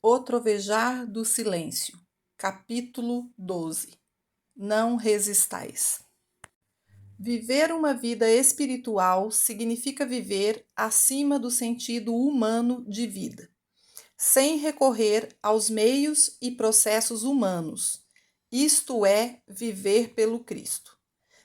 O Trovejar do Silêncio, capítulo 12. Não resistais. Viver uma vida espiritual significa viver acima do sentido humano de vida, sem recorrer aos meios e processos humanos, isto é, viver pelo Cristo.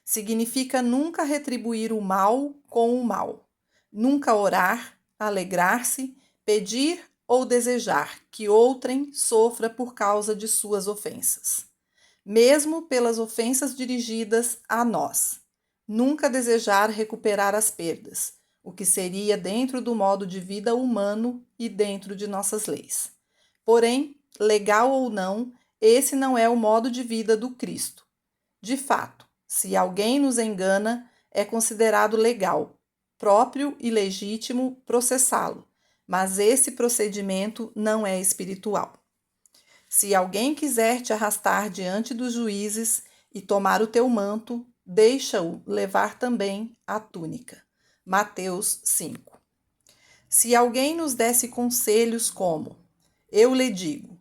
Significa nunca retribuir o mal com o mal, nunca orar, alegrar-se, pedir ou desejar que outrem sofra por causa de suas ofensas, mesmo pelas ofensas dirigidas a nós. Nunca desejar recuperar as perdas, o que seria dentro do modo de vida humano e dentro de nossas leis. Porém, legal ou não, esse não é o modo de vida do Cristo. De fato, se alguém nos engana, é considerado legal, próprio e legítimo processá-lo, mas esse procedimento não é espiritual. Se alguém quiser te arrastar diante dos juízes e tomar o teu manto, deixa-o levar também a túnica. Mateus 5. Se alguém nos desse conselhos como: eu lhe digo,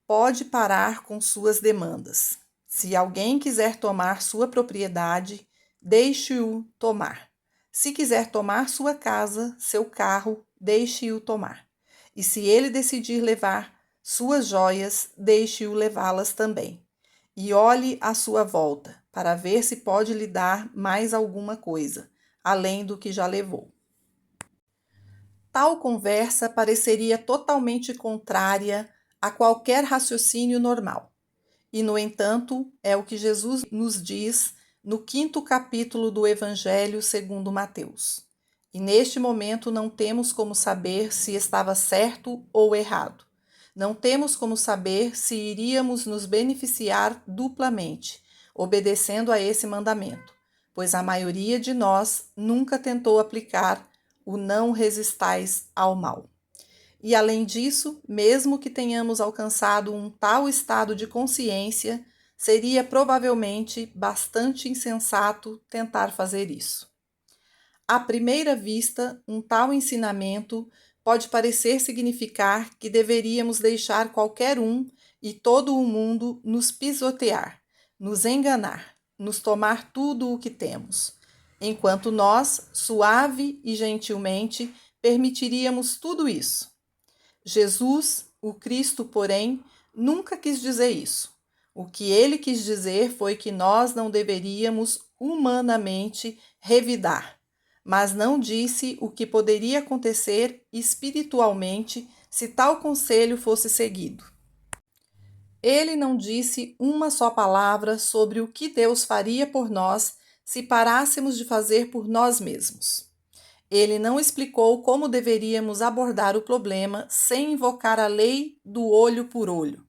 pode parar com suas demandas. Se alguém quiser tomar sua propriedade, deixe-o tomar. Se quiser tomar sua casa, seu carro, deixe-o tomar. E se ele decidir levar suas joias, deixe-o levá-las também. E olhe à sua volta, para ver se pode lhe dar mais alguma coisa, além do que já levou. Tal conversa pareceria totalmente contrária a qualquer raciocínio normal. E, no entanto, é o que Jesus nos diz no 5º capítulo do Evangelho segundo Mateus. E neste momento não temos como saber se estava certo ou errado. Não temos como saber se iríamos nos beneficiar duplamente, obedecendo a esse mandamento, pois a maioria de nós nunca tentou aplicar o não resistais ao mal. E além disso, mesmo que tenhamos alcançado um tal estado de consciência, seria provavelmente bastante insensato tentar fazer isso. À primeira vista, um tal ensinamento pode parecer significar que deveríamos deixar qualquer um e todo o mundo nos pisotear, nos enganar, nos tomar tudo o que temos, enquanto nós, suave e gentilmente, permitiríamos tudo isso. Jesus, o Cristo, porém, nunca quis dizer isso. O que ele quis dizer foi que nós não deveríamos humanamente revidar, mas não disse o que poderia acontecer espiritualmente se tal conselho fosse seguido. Ele não disse uma só palavra sobre o que Deus faria por nós se parássemos de fazer por nós mesmos. Ele não explicou como deveríamos abordar o problema sem invocar a lei do olho por olho.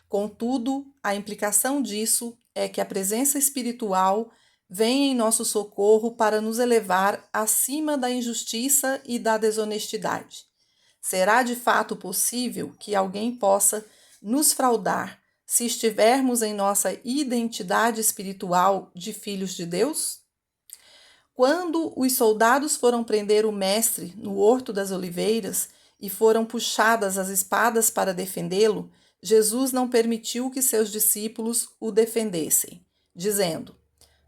Contudo, a implicação disso é que a presença espiritual vem em nosso socorro para nos elevar acima da injustiça e da desonestidade. Será de fato possível que alguém possa nos fraudar se estivermos em nossa identidade espiritual de filhos de Deus? Quando os soldados foram prender o mestre no Horto das Oliveiras e foram puxadas as espadas para defendê-lo, Jesus não permitiu que seus discípulos o defendessem, dizendo: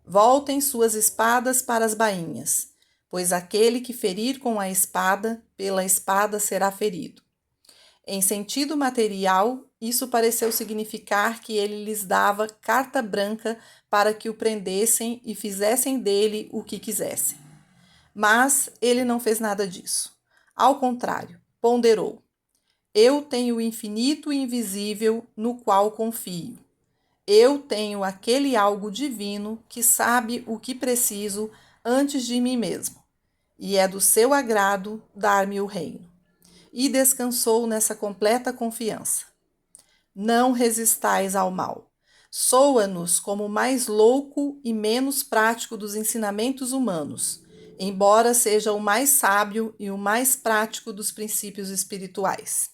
voltem suas espadas para as bainhas, pois aquele que ferir com a espada, pela espada será ferido. Em sentido material, isso pareceu significar que ele lhes dava carta branca para que o prendessem e fizessem dele o que quisessem. Mas ele não fez nada disso. Ao contrário, ponderou: eu tenho o infinito e invisível no qual confio. Eu tenho aquele algo divino que sabe o que preciso antes de mim mesmo, e é do seu agrado dar-me o reino. E descansou nessa completa confiança. Não resistais ao mal. Soa-nos como o mais louco e menos prático dos ensinamentos humanos, embora seja o mais sábio e o mais prático dos princípios espirituais.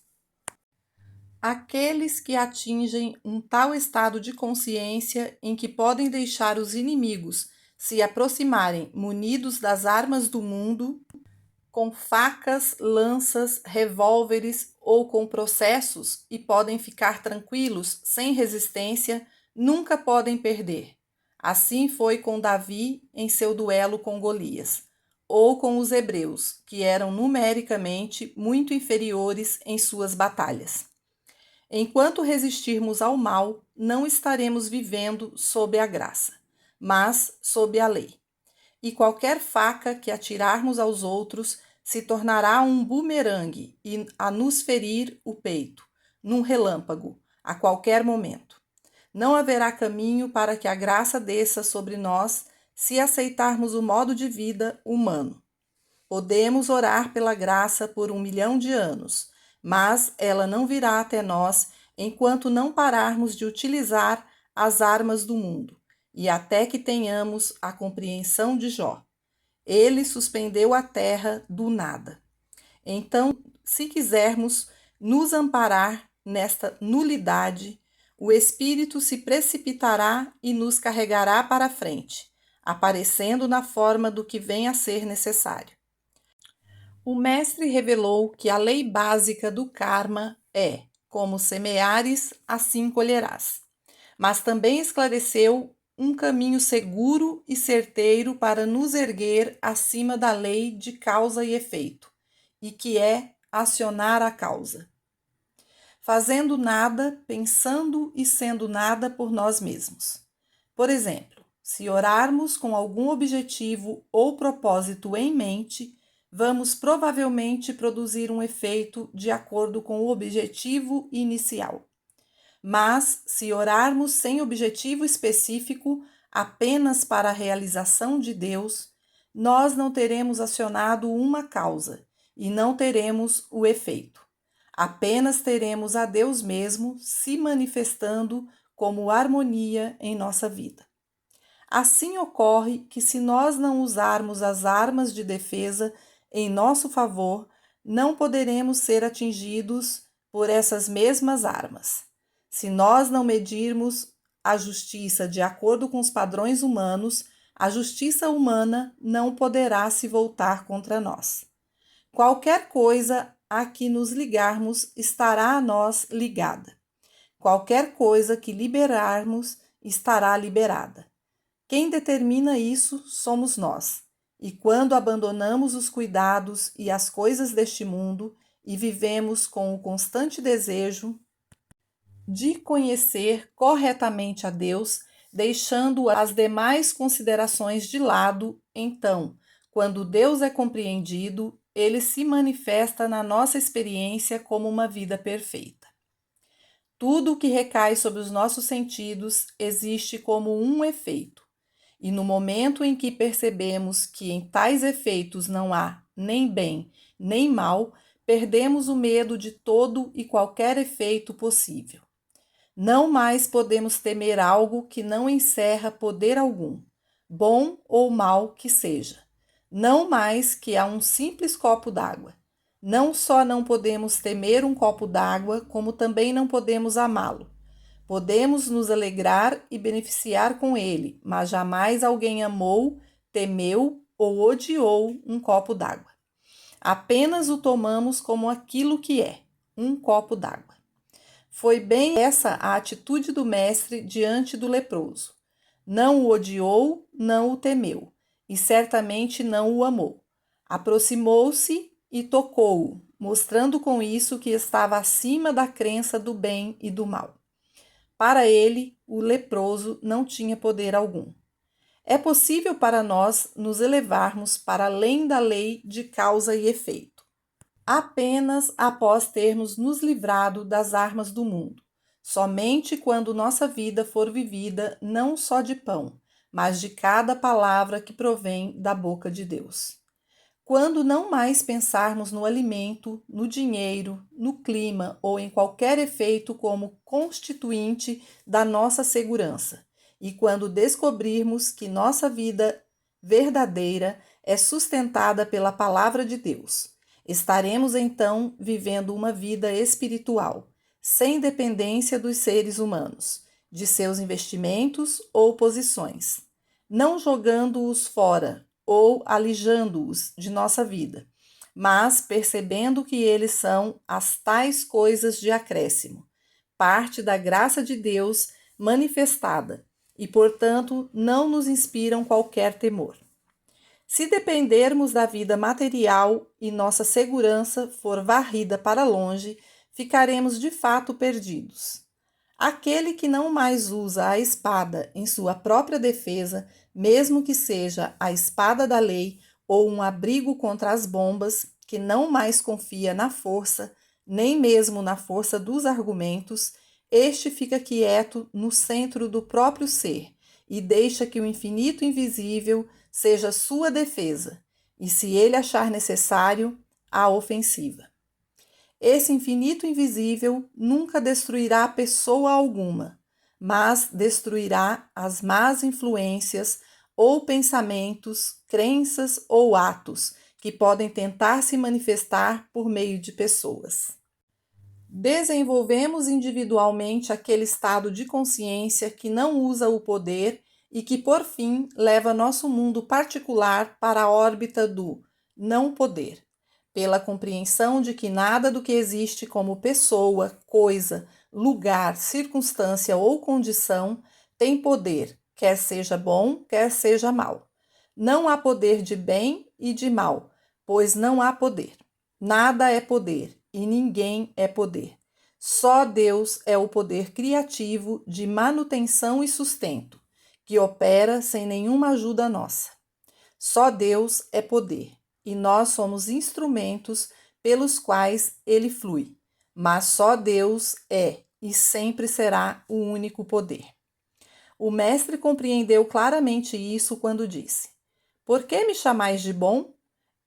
Aqueles que atingem um tal estado de consciência em que podem deixar os inimigos se aproximarem munidos das armas do mundo, com facas, lanças, revólveres ou com processos e podem ficar tranquilos, sem resistência, nunca podem perder. Assim foi com Davi em seu duelo com Golias, ou com os hebreus, que eram numericamente muito inferiores em suas batalhas. Enquanto resistirmos ao mal, não estaremos vivendo sob a graça, mas sob a lei. E qualquer faca que atirarmos aos outros se tornará um bumerangue e a nos ferir o peito, num relâmpago, a qualquer momento. Não haverá caminho para que a graça desça sobre nós se aceitarmos o modo de vida humano. Podemos orar pela graça por 1 milhão de anos, mas ela não virá até nós enquanto não pararmos de utilizar as armas do mundo, e até que tenhamos a compreensão de Jó. Ele suspendeu a terra do nada. Então, se quisermos nos amparar nesta nulidade, o Espírito se precipitará e nos carregará para a frente, aparecendo na forma do que vem a ser necessário. O mestre revelou que a lei básica do karma é: como semeares, assim colherás. Mas também esclareceu um caminho seguro e certeiro para nos erguer acima da lei de causa e efeito, e que é acionar a causa. Fazendo nada, pensando e sendo nada por nós mesmos. Por exemplo, se orarmos com algum objetivo ou propósito em mente, vamos provavelmente produzir um efeito de acordo com o objetivo inicial. Mas, se orarmos sem objetivo específico, apenas para a realização de Deus, nós não teremos acionado uma causa e não teremos o efeito. Apenas teremos a Deus mesmo se manifestando como harmonia em nossa vida. Assim ocorre que, se nós não usarmos as armas de defesa em nosso favor, não poderemos ser atingidos por essas mesmas armas. Se nós não medirmos a justiça de acordo com os padrões humanos, a justiça humana não poderá se voltar contra nós. Qualquer coisa a que nos ligarmos estará a nós ligada. Qualquer coisa que liberarmos estará liberada. Quem determina isso somos nós. E quando abandonamos os cuidados e as coisas deste mundo e vivemos com o constante desejo de conhecer corretamente a Deus, deixando as demais considerações de lado, então, quando Deus é compreendido, ele se manifesta na nossa experiência como uma vida perfeita. Tudo o que recai sobre os nossos sentidos existe como um efeito. E no momento em que percebemos que em tais efeitos não há nem bem nem mal, perdemos o medo de todo e qualquer efeito possível. Não mais podemos temer algo que não encerra poder algum, bom ou mal que seja. Não mais que a um simples copo d'água. Não só não podemos temer um copo d'água, como também não podemos amá-lo. Podemos nos alegrar e beneficiar com ele, mas jamais alguém amou, temeu ou odiou um copo d'água. Apenas o tomamos como aquilo que é, um copo d'água. Foi bem essa a atitude do mestre diante do leproso. Não o odiou, não o temeu, e certamente não o amou. Aproximou-se e tocou-o, mostrando com isso que estava acima da crença do bem e do mal. Para ele, o leproso não tinha poder algum. É possível para nós nos elevarmos para além da lei de causa e efeito, apenas após termos nos livrado das armas do mundo, somente quando nossa vida for vivida não só de pão, mas de cada palavra que provém da boca de Deus. Quando não mais pensarmos no alimento, no dinheiro, no clima ou em qualquer efeito como constituinte da nossa segurança, e quando descobrirmos que nossa vida verdadeira é sustentada pela palavra de Deus, estaremos então vivendo uma vida espiritual, sem dependência dos seres humanos, de seus investimentos ou posições, não jogando-os fora ou alijando-os de nossa vida, mas percebendo que eles são as tais coisas de acréscimo, parte da graça de Deus manifestada, e, portanto, não nos inspiram qualquer temor. Se dependermos da vida material e nossa segurança for varrida para longe, ficaremos de fato perdidos. Aquele que não mais usa a espada em sua própria defesa, mesmo que seja a espada da lei ou um abrigo contra as bombas, que não mais confia na força, nem mesmo na força dos argumentos, este fica quieto no centro do próprio ser e deixa que o infinito invisível seja sua defesa, e se ele achar necessário, a ofensiva. Esse infinito invisível nunca destruirá pessoa alguma, mas destruirá as más influências ou pensamentos, crenças ou atos que podem tentar se manifestar por meio de pessoas. Desenvolvemos individualmente aquele estado de consciência que não usa o poder e que, por fim, leva nosso mundo particular para a órbita do não poder, pela compreensão de que nada do que existe como pessoa, coisa, lugar, circunstância ou condição tem poder, quer seja bom, quer seja mal. Não há poder de bem e de mal, pois não há poder. Nada é poder e ninguém é poder. Só Deus é o poder criativo de manutenção e sustento, que opera sem nenhuma ajuda nossa. Só Deus é poder, e nós somos instrumentos pelos quais ele flui. Mas só Deus é e sempre será o único poder. O mestre compreendeu claramente isso quando disse: Por que me chamais de bom?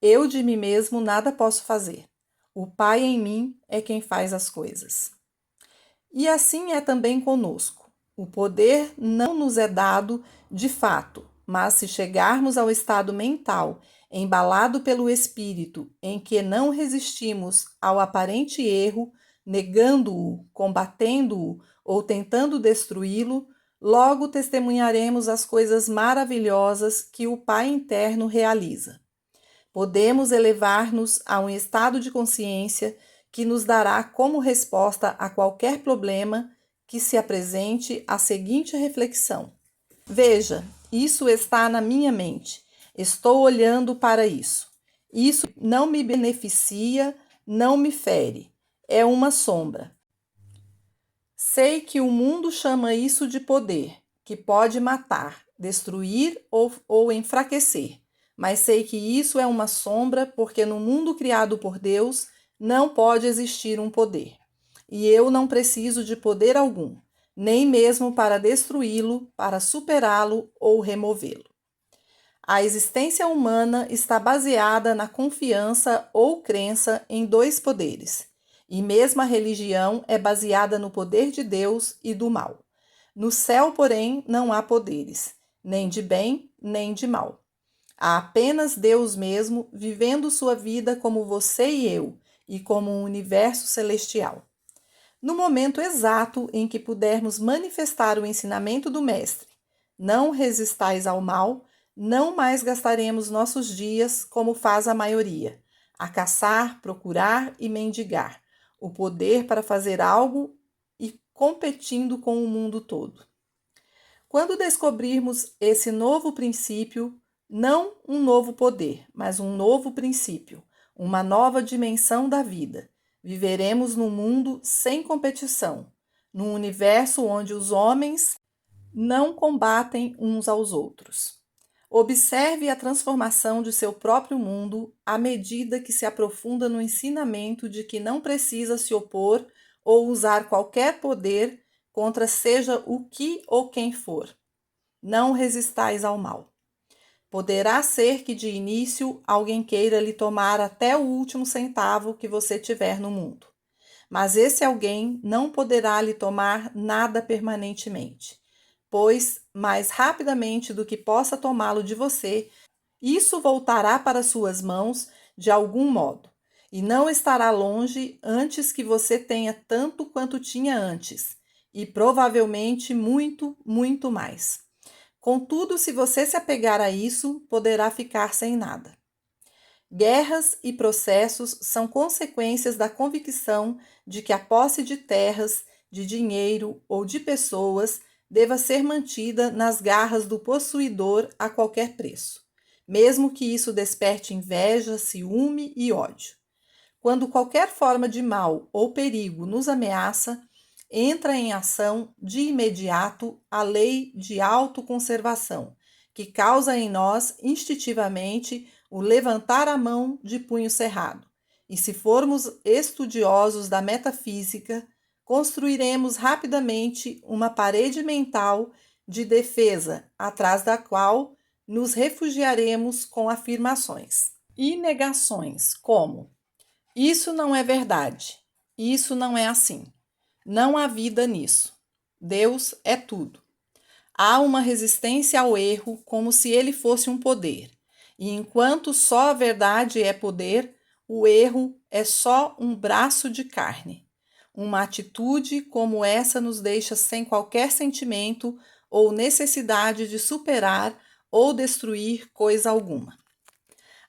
Eu de mim mesmo nada posso fazer. O Pai em mim é quem faz as coisas. E assim é também conosco. O poder não nos é dado de fato, mas se chegarmos ao estado mental, embalado pelo espírito, em que não resistimos ao aparente erro, negando-o, combatendo-o ou tentando destruí-lo, logo testemunharemos as coisas maravilhosas que o Pai interno realiza. Podemos elevar-nos a um estado de consciência que nos dará como resposta a qualquer problema que se apresente a seguinte reflexão: Veja, isso está na minha mente. Estou olhando para isso. Isso não me beneficia, não me fere. É uma sombra. Sei que o mundo chama isso de poder, que pode matar, destruir ou enfraquecer. Mas sei que isso é uma sombra, porque no mundo criado por Deus não pode existir um poder. E eu não preciso de poder algum, nem mesmo para destruí-lo, para superá-lo ou removê-lo. A existência humana está baseada na confiança ou crença em dois poderes, e mesmo a religião é baseada no poder de Deus e do mal. No céu, porém, não há poderes, nem de bem, nem de mal. Há apenas Deus mesmo vivendo sua vida como você e eu, e como um universo celestial. No momento exato em que pudermos manifestar o ensinamento do Mestre, não resistais ao mal, não mais gastaremos nossos dias como faz a maioria, a caçar, procurar e mendigar o poder para fazer algo e competindo com o mundo todo. Quando descobrirmos esse novo princípio, não um novo poder, mas um novo princípio, uma nova dimensão da vida, viveremos num mundo sem competição, num universo onde os homens não combatem uns aos outros. Observe a transformação de seu próprio mundo à medida que se aprofunda no ensinamento de que não precisa se opor ou usar qualquer poder contra seja o que ou quem for. Não resistais ao mal. Poderá ser que de início alguém queira lhe tomar até o último centavo que você tiver no mundo, mas esse alguém não poderá lhe tomar nada permanentemente, pois mais rapidamente do que possa tomá-lo de você, isso voltará para suas mãos de algum modo, e não estará longe antes que você tenha tanto quanto tinha antes, e provavelmente muito, muito mais. Contudo, se você se apegar a isso, poderá ficar sem nada. Guerras e processos são consequências da convicção de que a posse de terras, de dinheiro ou de pessoas deva ser mantida nas garras do possuidor a qualquer preço, mesmo que isso desperte inveja, ciúme e ódio. Quando qualquer forma de mal ou perigo nos ameaça, entra em ação de imediato a lei de autoconservação, que causa em nós instintivamente o levantar a mão de punho cerrado. E se formos estudiosos da metafísica, construiremos rapidamente uma parede mental de defesa, atrás da qual nos refugiaremos com afirmações e negações, como: isso não é verdade, isso não é assim, não há vida nisso, Deus é tudo. Há uma resistência ao erro como se ele fosse um poder, e enquanto só a verdade é poder, o erro é só um braço de carne. Uma atitude como essa nos deixa sem qualquer sentimento ou necessidade de superar ou destruir coisa alguma.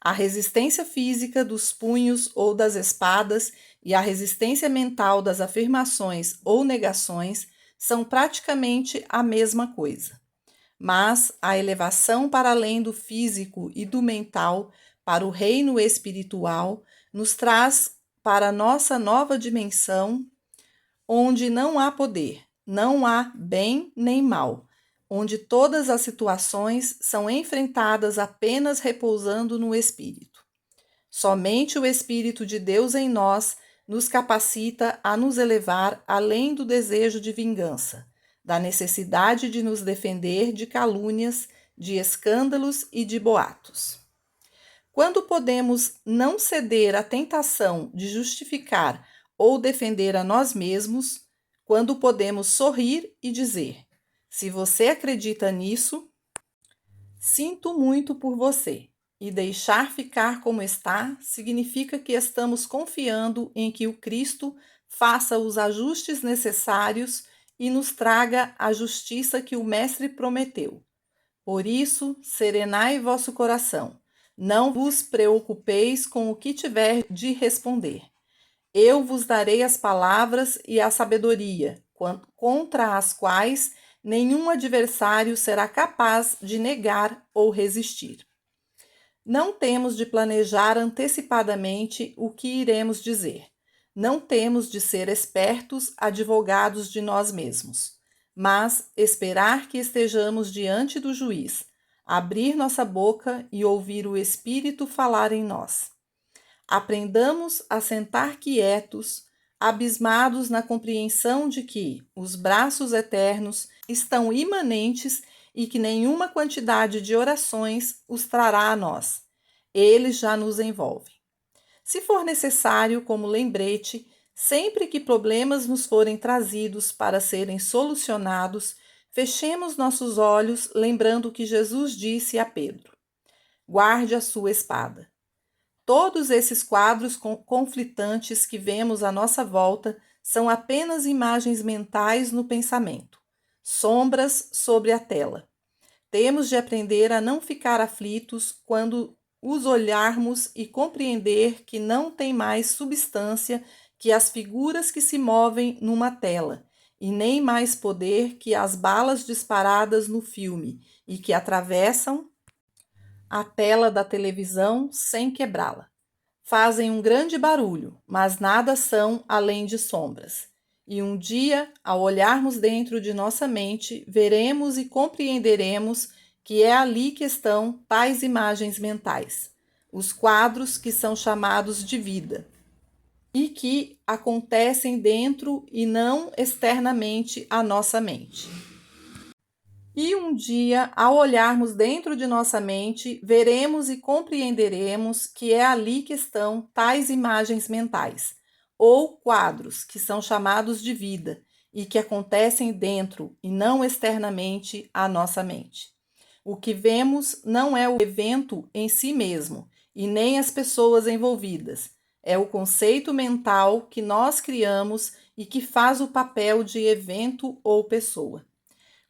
A resistência física dos punhos ou das espadas e a resistência mental das afirmações ou negações são praticamente a mesma coisa. Mas a elevação para além do físico e do mental para o reino espiritual nos traz para nossa nova dimensão, onde não há poder, não há bem nem mal, onde todas as situações são enfrentadas apenas repousando no Espírito. Somente o Espírito de Deus em nós nos capacita a nos elevar além do desejo de vingança, da necessidade de nos defender de calúnias, de escândalos e de boatos. Quando podemos não ceder à tentação de justificar ou defender a nós mesmos, quando podemos sorrir e dizer: se você acredita nisso, sinto muito por você. E deixar ficar como está significa que estamos confiando em que o Cristo faça os ajustes necessários e nos traga a justiça que o Mestre prometeu. Por isso, serenai vosso coração. Não vos preocupeis com o que tiver de responder. Eu vos darei as palavras e a sabedoria, contra as quais nenhum adversário será capaz de negar ou resistir. Não temos de planejar antecipadamente o que iremos dizer. Não temos de ser espertos advogados de nós mesmos, mas esperar que estejamos diante do juiz, abrir nossa boca e ouvir o Espírito falar em nós. Aprendamos a sentar quietos, abismados na compreensão de que os braços eternos estão imanentes e que nenhuma quantidade de orações os trará a nós. Eles já nos envolvem. Se for necessário, como lembrete, sempre que problemas nos forem trazidos para serem solucionados, fechemos nossos olhos, lembrando que Jesus disse a Pedro: guarde a sua espada. Todos esses quadros conflitantes que vemos à nossa volta são apenas imagens mentais no pensamento, sombras sobre a tela. Temos de aprender a não ficar aflitos quando os olharmos e compreender que não tem mais substância que as figuras que se movem numa tela, e nem mais poder que as balas disparadas no filme e que atravessam a tela da televisão sem quebrá-la. Fazem um grande barulho, mas nada são além de sombras. E um dia, ao olharmos dentro de nossa mente, veremos e compreenderemos que é ali que estão tais imagens mentais, os quadros que são chamados de vida, e que acontecem dentro e não externamente à nossa mente. E um dia, ao olharmos dentro de nossa mente, veremos e compreenderemos que é ali que estão tais imagens mentais, ou quadros, que são chamados de vida, e que acontecem dentro e não externamente à nossa mente. O que vemos não é o evento em si mesmo, e nem as pessoas envolvidas. É o conceito mental que nós criamos e que faz o papel de evento ou pessoa.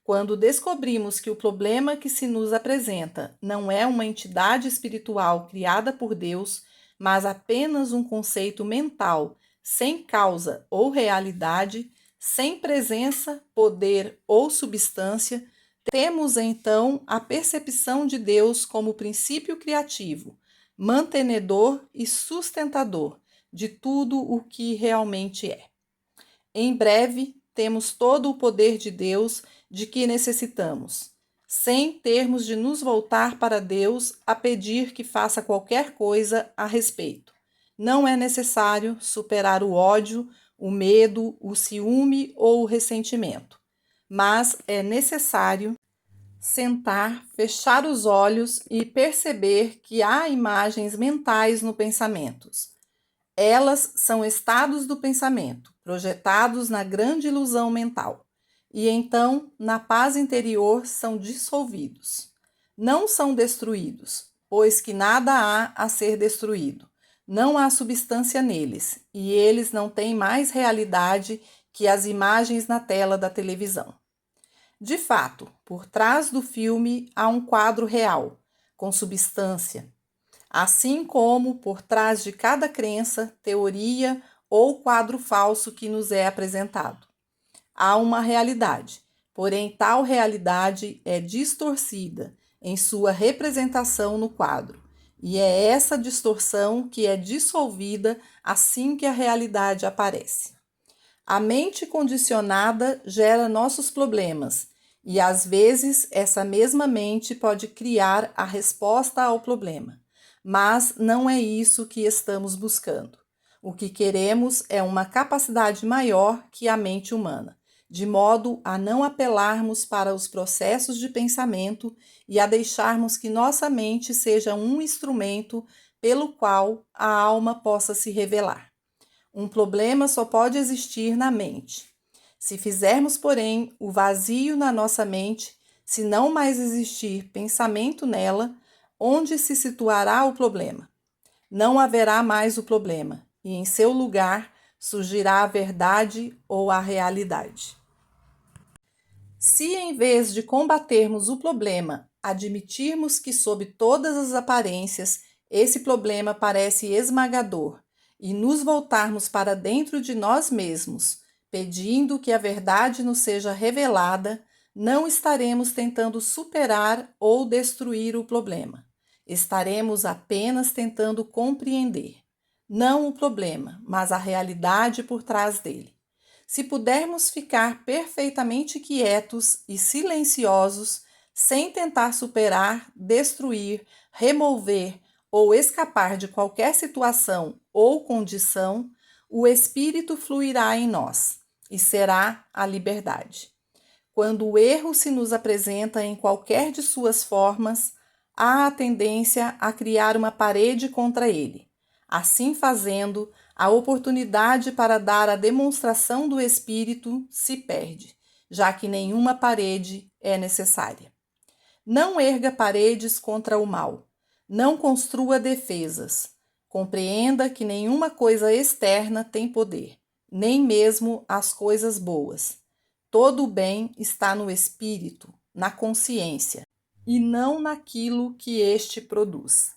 Quando descobrimos que o problema que se nos apresenta não é uma entidade espiritual criada por Deus, mas apenas um conceito mental, sem causa ou realidade, sem presença, poder ou substância, temos então a percepção de Deus como princípio criativo, mantenedor e sustentador de tudo o que realmente é. Em breve, temos todo o poder de Deus de que necessitamos, sem termos de nos voltar para Deus a pedir que faça qualquer coisa a respeito. Não é necessário superar o ódio, o medo, o ciúme ou o ressentimento, mas é necessário sentar, fechar os olhos e perceber que há imagens mentais no pensamento. Elas são estados do pensamento, projetados na grande ilusão mental, e então, na paz interior, são dissolvidos. Não são destruídos, pois que nada há a ser destruído. Não há substância neles, e eles não têm mais realidade que as imagens na tela da televisão. De fato, por trás do filme há um quadro real, com substância, assim como por trás de cada crença, teoria ou quadro falso que nos é apresentado. Há uma realidade, porém tal realidade é distorcida em sua representação no quadro, e é essa distorção que é dissolvida assim que a realidade aparece. A mente condicionada gera nossos problemas, e às vezes essa mesma mente pode criar a resposta ao problema. Mas não é isso que estamos buscando. O que queremos é uma capacidade maior que a mente humana, de modo a não apelarmos para os processos de pensamento e a deixarmos que nossa mente seja um instrumento pelo qual a alma possa se revelar. Um problema só pode existir na mente. Se fizermos, porém, o vazio na nossa mente, se não mais existir pensamento nela, onde se situará o problema? Não haverá mais o problema, e em seu lugar surgirá a verdade ou a realidade. Se em vez de combatermos o problema, admitirmos que sob todas as aparências esse problema parece esmagador e nos voltarmos para dentro de nós mesmos, pedindo que a verdade nos seja revelada, não estaremos tentando superar ou destruir o problema. Estaremos apenas tentando compreender, não o problema, mas a realidade por trás dele. Se pudermos ficar perfeitamente quietos e silenciosos, sem tentar superar, destruir, remover ou escapar de qualquer situação ou condição, o Espírito fluirá em nós e será a liberdade. Quando o erro se nos apresenta em qualquer de suas formas, há a tendência a criar uma parede contra ele. Assim fazendo, a oportunidade para dar a demonstração do Espírito se perde, já que nenhuma parede é necessária. Não erga paredes contra o mal. Não construa defesas. Compreenda que nenhuma coisa externa tem poder, nem mesmo as coisas boas. Todo o bem está no espírito, na consciência, e não naquilo que este produz.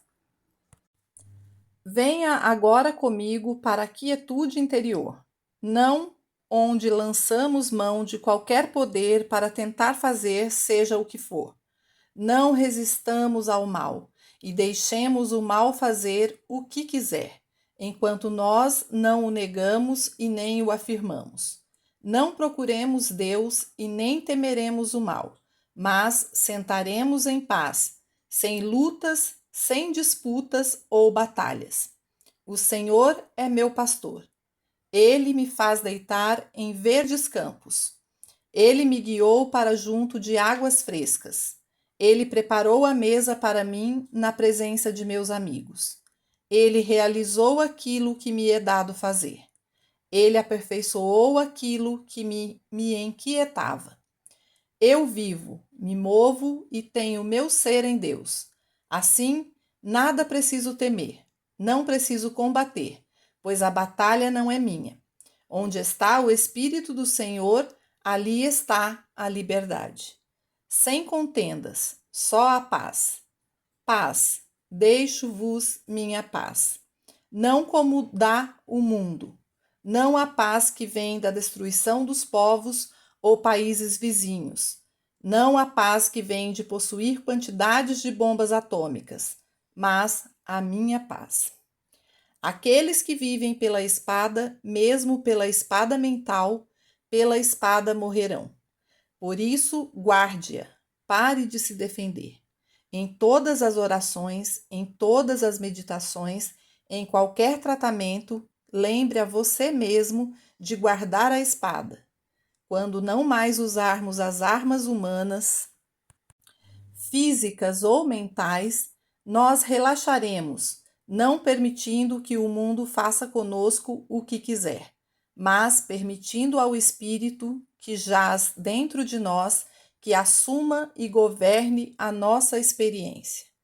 Venha agora comigo para a quietude interior, não onde lançamos mão de qualquer poder para tentar fazer seja o que for. Não resistamos ao mal e deixemos o mal fazer o que quiser, enquanto nós não o negamos e nem o afirmamos. Não procuremos Deus e nem temeremos o mal, mas sentaremos em paz, sem lutas, sem disputas ou batalhas. O Senhor é meu pastor. Ele me faz deitar em verdes campos. Ele me guiou para junto de águas frescas. Ele preparou a mesa para mim na presença de meus amigos. Ele realizou aquilo que me é dado fazer. Ele aperfeiçoou aquilo que me inquietava. Eu vivo, me movo e tenho meu ser em Deus. Assim, nada preciso temer, não preciso combater, pois a batalha não é minha. Onde está o Espírito do Senhor, ali está a liberdade. Sem contendas, só a paz. Paz, deixo-vos minha paz. não como dá o mundo, não a paz que vem da destruição dos povos ou países vizinhos, não a paz que vem de possuir quantidades de bombas atômicas, mas a minha paz. Aqueles que vivem pela espada, mesmo pela espada mental, pela espada morrerão. Por isso, guarde-a, pare de se defender. Em todas as orações, em todas as meditações, em qualquer tratamento, lembre a você mesmo de guardar a espada. Quando não mais usarmos as armas humanas, físicas ou mentais, nós relaxaremos, não permitindo que o mundo faça conosco o que quiser, mas permitindo ao Espírito que jaz dentro de nós que assuma e governe a nossa experiência.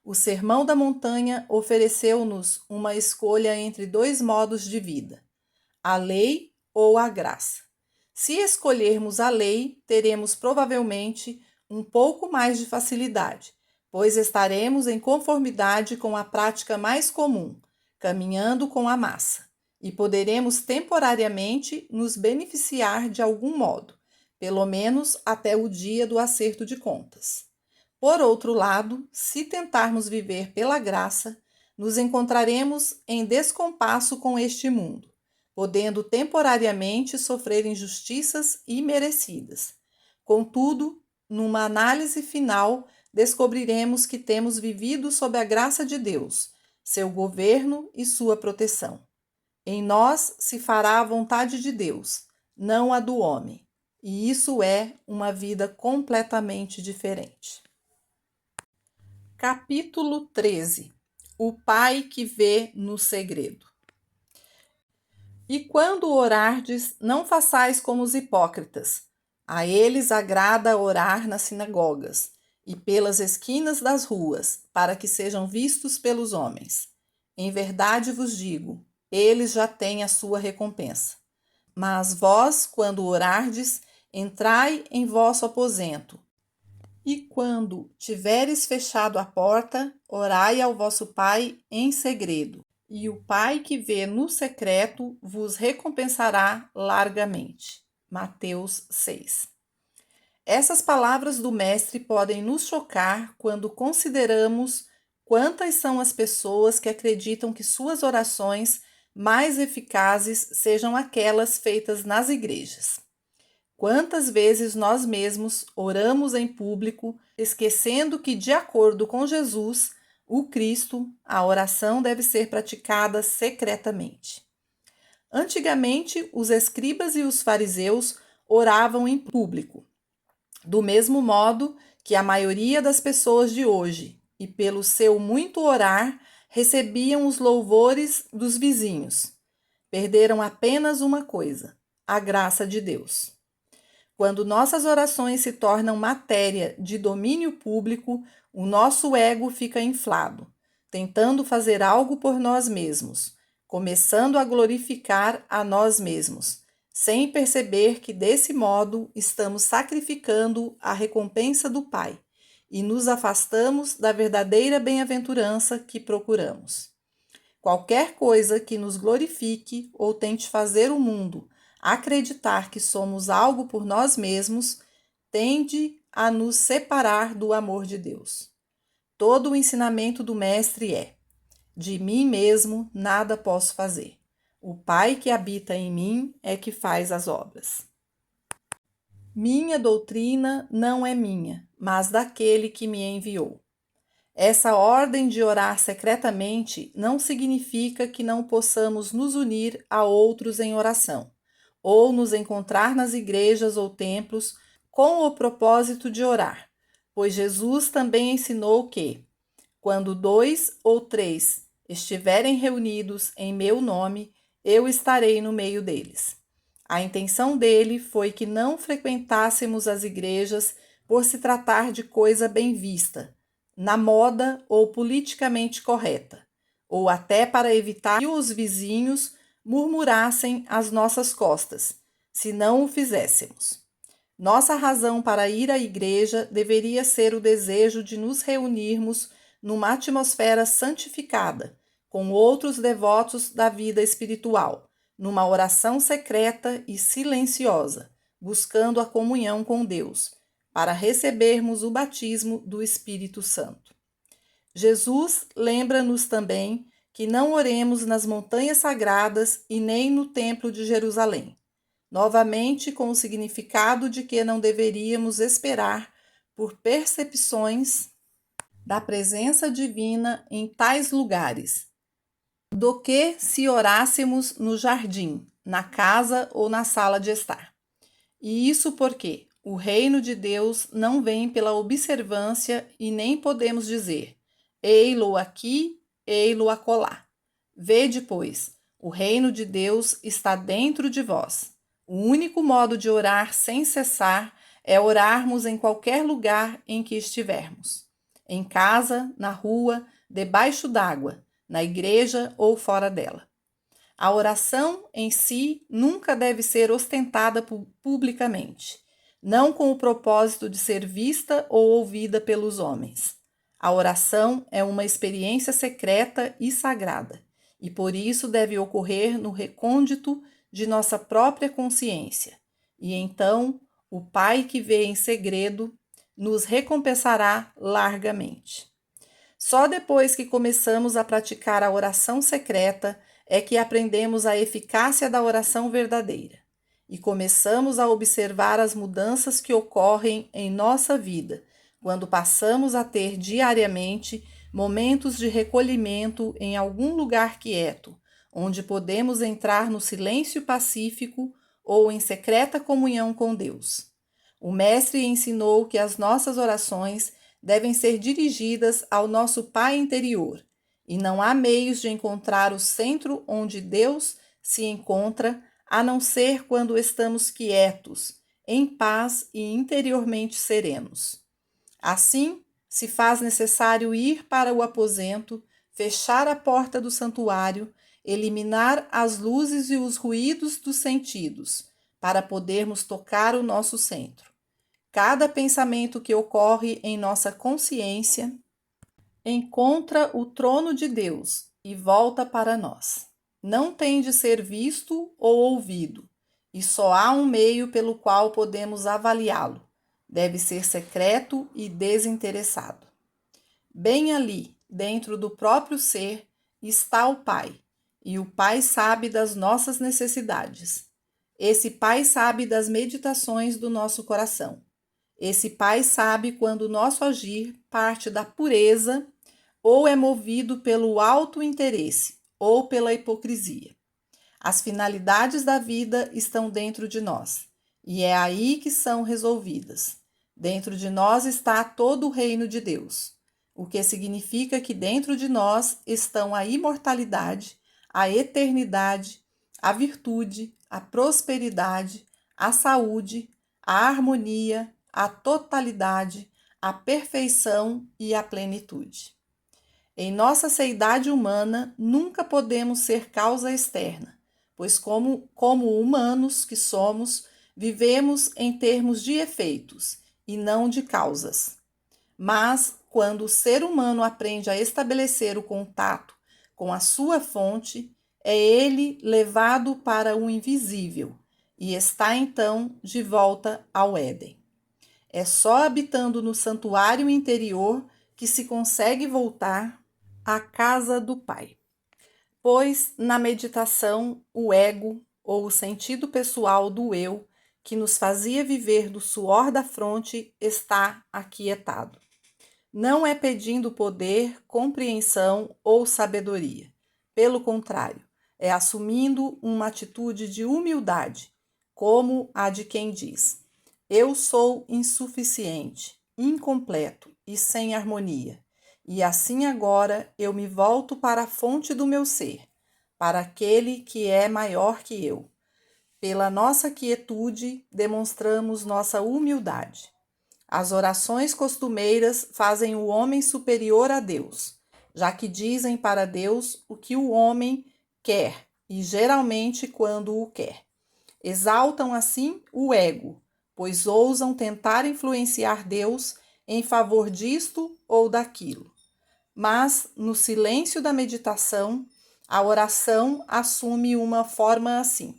O Sermão da Montanha ofereceu-nos uma escolha entre dois modos de vida: a lei ou a graça. Se escolhermos a lei, teremos provavelmente um pouco mais de facilidade, pois estaremos em conformidade com a prática mais comum, caminhando com a massa, e poderemos temporariamente nos beneficiar de algum modo, pelo menos até o dia do acerto de contas. Por outro lado, se tentarmos viver pela graça, nos encontraremos em descompasso com este mundo, podendo temporariamente sofrer injustiças imerecidas. Contudo, numa análise final, descobriremos que temos vivido sob a graça de Deus, seu governo e sua proteção. Em nós se fará a vontade de Deus, não a do homem, e isso é uma vida completamente diferente. Capítulo 13. O Pai que vê no segredo. E quando orardes, não façais como os hipócritas. A eles agrada orar nas sinagogas e pelas esquinas das ruas, para que sejam vistos pelos homens. Em verdade vos digo, eles já têm a sua recompensa. Mas vós, quando orardes, entrai em vosso aposento. E quando tiveres fechado a porta, orai ao vosso Pai em segredo. E o Pai que vê no secreto vos recompensará largamente. Mateus 6. Essas palavras do Mestre podem nos chocar quando consideramos quantas são as pessoas que acreditam que suas orações mais eficazes sejam aquelas feitas nas igrejas. Quantas vezes nós mesmos oramos em público, esquecendo que, de acordo com Jesus, o Cristo, a oração deve ser praticada secretamente. Antigamente, os escribas e os fariseus oravam em público, do mesmo modo que a maioria das pessoas de hoje, e pelo seu muito orar, recebiam os louvores dos vizinhos. Perderam apenas uma coisa: a graça de Deus. Quando nossas orações se tornam matéria de domínio público, o nosso ego fica inflado, tentando fazer algo por nós mesmos, começando a glorificar a nós mesmos, sem perceber que desse modo estamos sacrificando a recompensa do Pai e nos afastamos da verdadeira bem-aventurança que procuramos. Qualquer coisa que nos glorifique ou tente fazer o mundo acreditar que somos algo por nós mesmos tende a nos separar do amor de Deus. Todo o ensinamento do Mestre é: de mim mesmo nada posso fazer. O Pai que habita em mim é que faz as obras. Minha doutrina não é minha, mas daquele que me enviou. Essa ordem de orar secretamente não significa que não possamos nos unir a outros em oração, ou nos encontrar nas igrejas ou templos com o propósito de orar, pois Jesus também ensinou que, quando 2 ou 3 estiverem reunidos em meu nome, eu estarei no meio deles. A intenção dele foi que não frequentássemos as igrejas por se tratar de coisa bem vista, na moda ou politicamente correta, ou até para evitar que os vizinhos murmurassem às nossas costas, se não o fizéssemos. Nossa razão para ir à igreja deveria ser o desejo de nos reunirmos numa atmosfera santificada, com outros devotos da vida espiritual, numa oração secreta e silenciosa, buscando a comunhão com Deus, para recebermos o batismo do Espírito Santo. Jesus lembra-nos também que não oremos nas montanhas sagradas e nem no Templo de Jerusalém, novamente com o significado de que não deveríamos esperar por percepções da presença divina em tais lugares, do que se orássemos no jardim, na casa ou na sala de estar. E isso porque o reino de Deus não vem pela observância e nem podemos dizer: ei-lo aqui, ei-lo acolá. Vede, pois, o reino de Deus está dentro de vós. O único modo de orar sem cessar é orarmos em qualquer lugar em que estivermos. Em casa, na rua, debaixo d'água, na igreja ou fora dela. A oração em si nunca deve ser ostentada publicamente, não com o propósito de ser vista ou ouvida pelos homens. A oração é uma experiência secreta e sagrada, e por isso deve ocorrer no recôndito de nossa própria consciência. E então, o Pai que vê em segredo nos recompensará largamente. Só depois que começamos a praticar a oração secreta é que aprendemos a eficácia da oração verdadeira e começamos a observar as mudanças que ocorrem em nossa vida quando passamos a ter diariamente momentos de recolhimento em algum lugar quieto, onde podemos entrar no silêncio pacífico ou em secreta comunhão com Deus. O Mestre ensinou que as nossas orações devem ser dirigidas ao nosso Pai interior, e não há meios de encontrar o centro onde Deus se encontra, a não ser quando estamos quietos, em paz e interiormente serenos. Assim, se faz necessário ir para o aposento, fechar a porta do santuário, eliminar as luzes e os ruídos dos sentidos, para podermos tocar o nosso centro. Cada pensamento que ocorre em nossa consciência encontra o trono de Deus e volta para nós. Não tem de ser visto ou ouvido, e só há um meio pelo qual podemos avaliá-lo. Deve ser secreto e desinteressado. Bem ali, dentro do próprio ser, está o Pai, e o Pai sabe das nossas necessidades. Esse Pai sabe das meditações do nosso coração. Esse Pai sabe quando o nosso agir parte da pureza ou é movido pelo alto interesse ou pela hipocrisia. As finalidades da vida estão dentro de nós, e é aí que são resolvidas. Dentro de nós está todo o reino de Deus, o que significa que dentro de nós estão a imortalidade, a eternidade, a virtude, a prosperidade, a saúde, a harmonia, a totalidade, a perfeição e a plenitude. Em nossa seidade humana, nunca podemos ser causa externa, pois como humanos que somos, vivemos em termos de efeitos e não de causas. Mas, quando o ser humano aprende a estabelecer o contato com a sua fonte, é ele levado para o invisível e está então de volta ao Éden. É só habitando no santuário interior que se consegue voltar à casa do Pai. Pois na meditação, o ego, ou o sentido pessoal do eu, que nos fazia viver do suor da fronte, está aquietado. Não é pedindo poder, compreensão ou sabedoria. Pelo contrário, é assumindo uma atitude de humildade, como a de quem diz: eu sou insuficiente, incompleto e sem harmonia, e assim agora eu me volto para a fonte do meu ser, para aquele que é maior que eu. Pela nossa quietude, demonstramos nossa humildade. As orações costumeiras fazem o homem superior a Deus, já que dizem para Deus o que o homem quer, e geralmente quando o quer. Exaltam assim o ego, pois ousam tentar influenciar Deus em favor disto ou daquilo. mas no silêncio da meditação, a oração assume uma forma assim: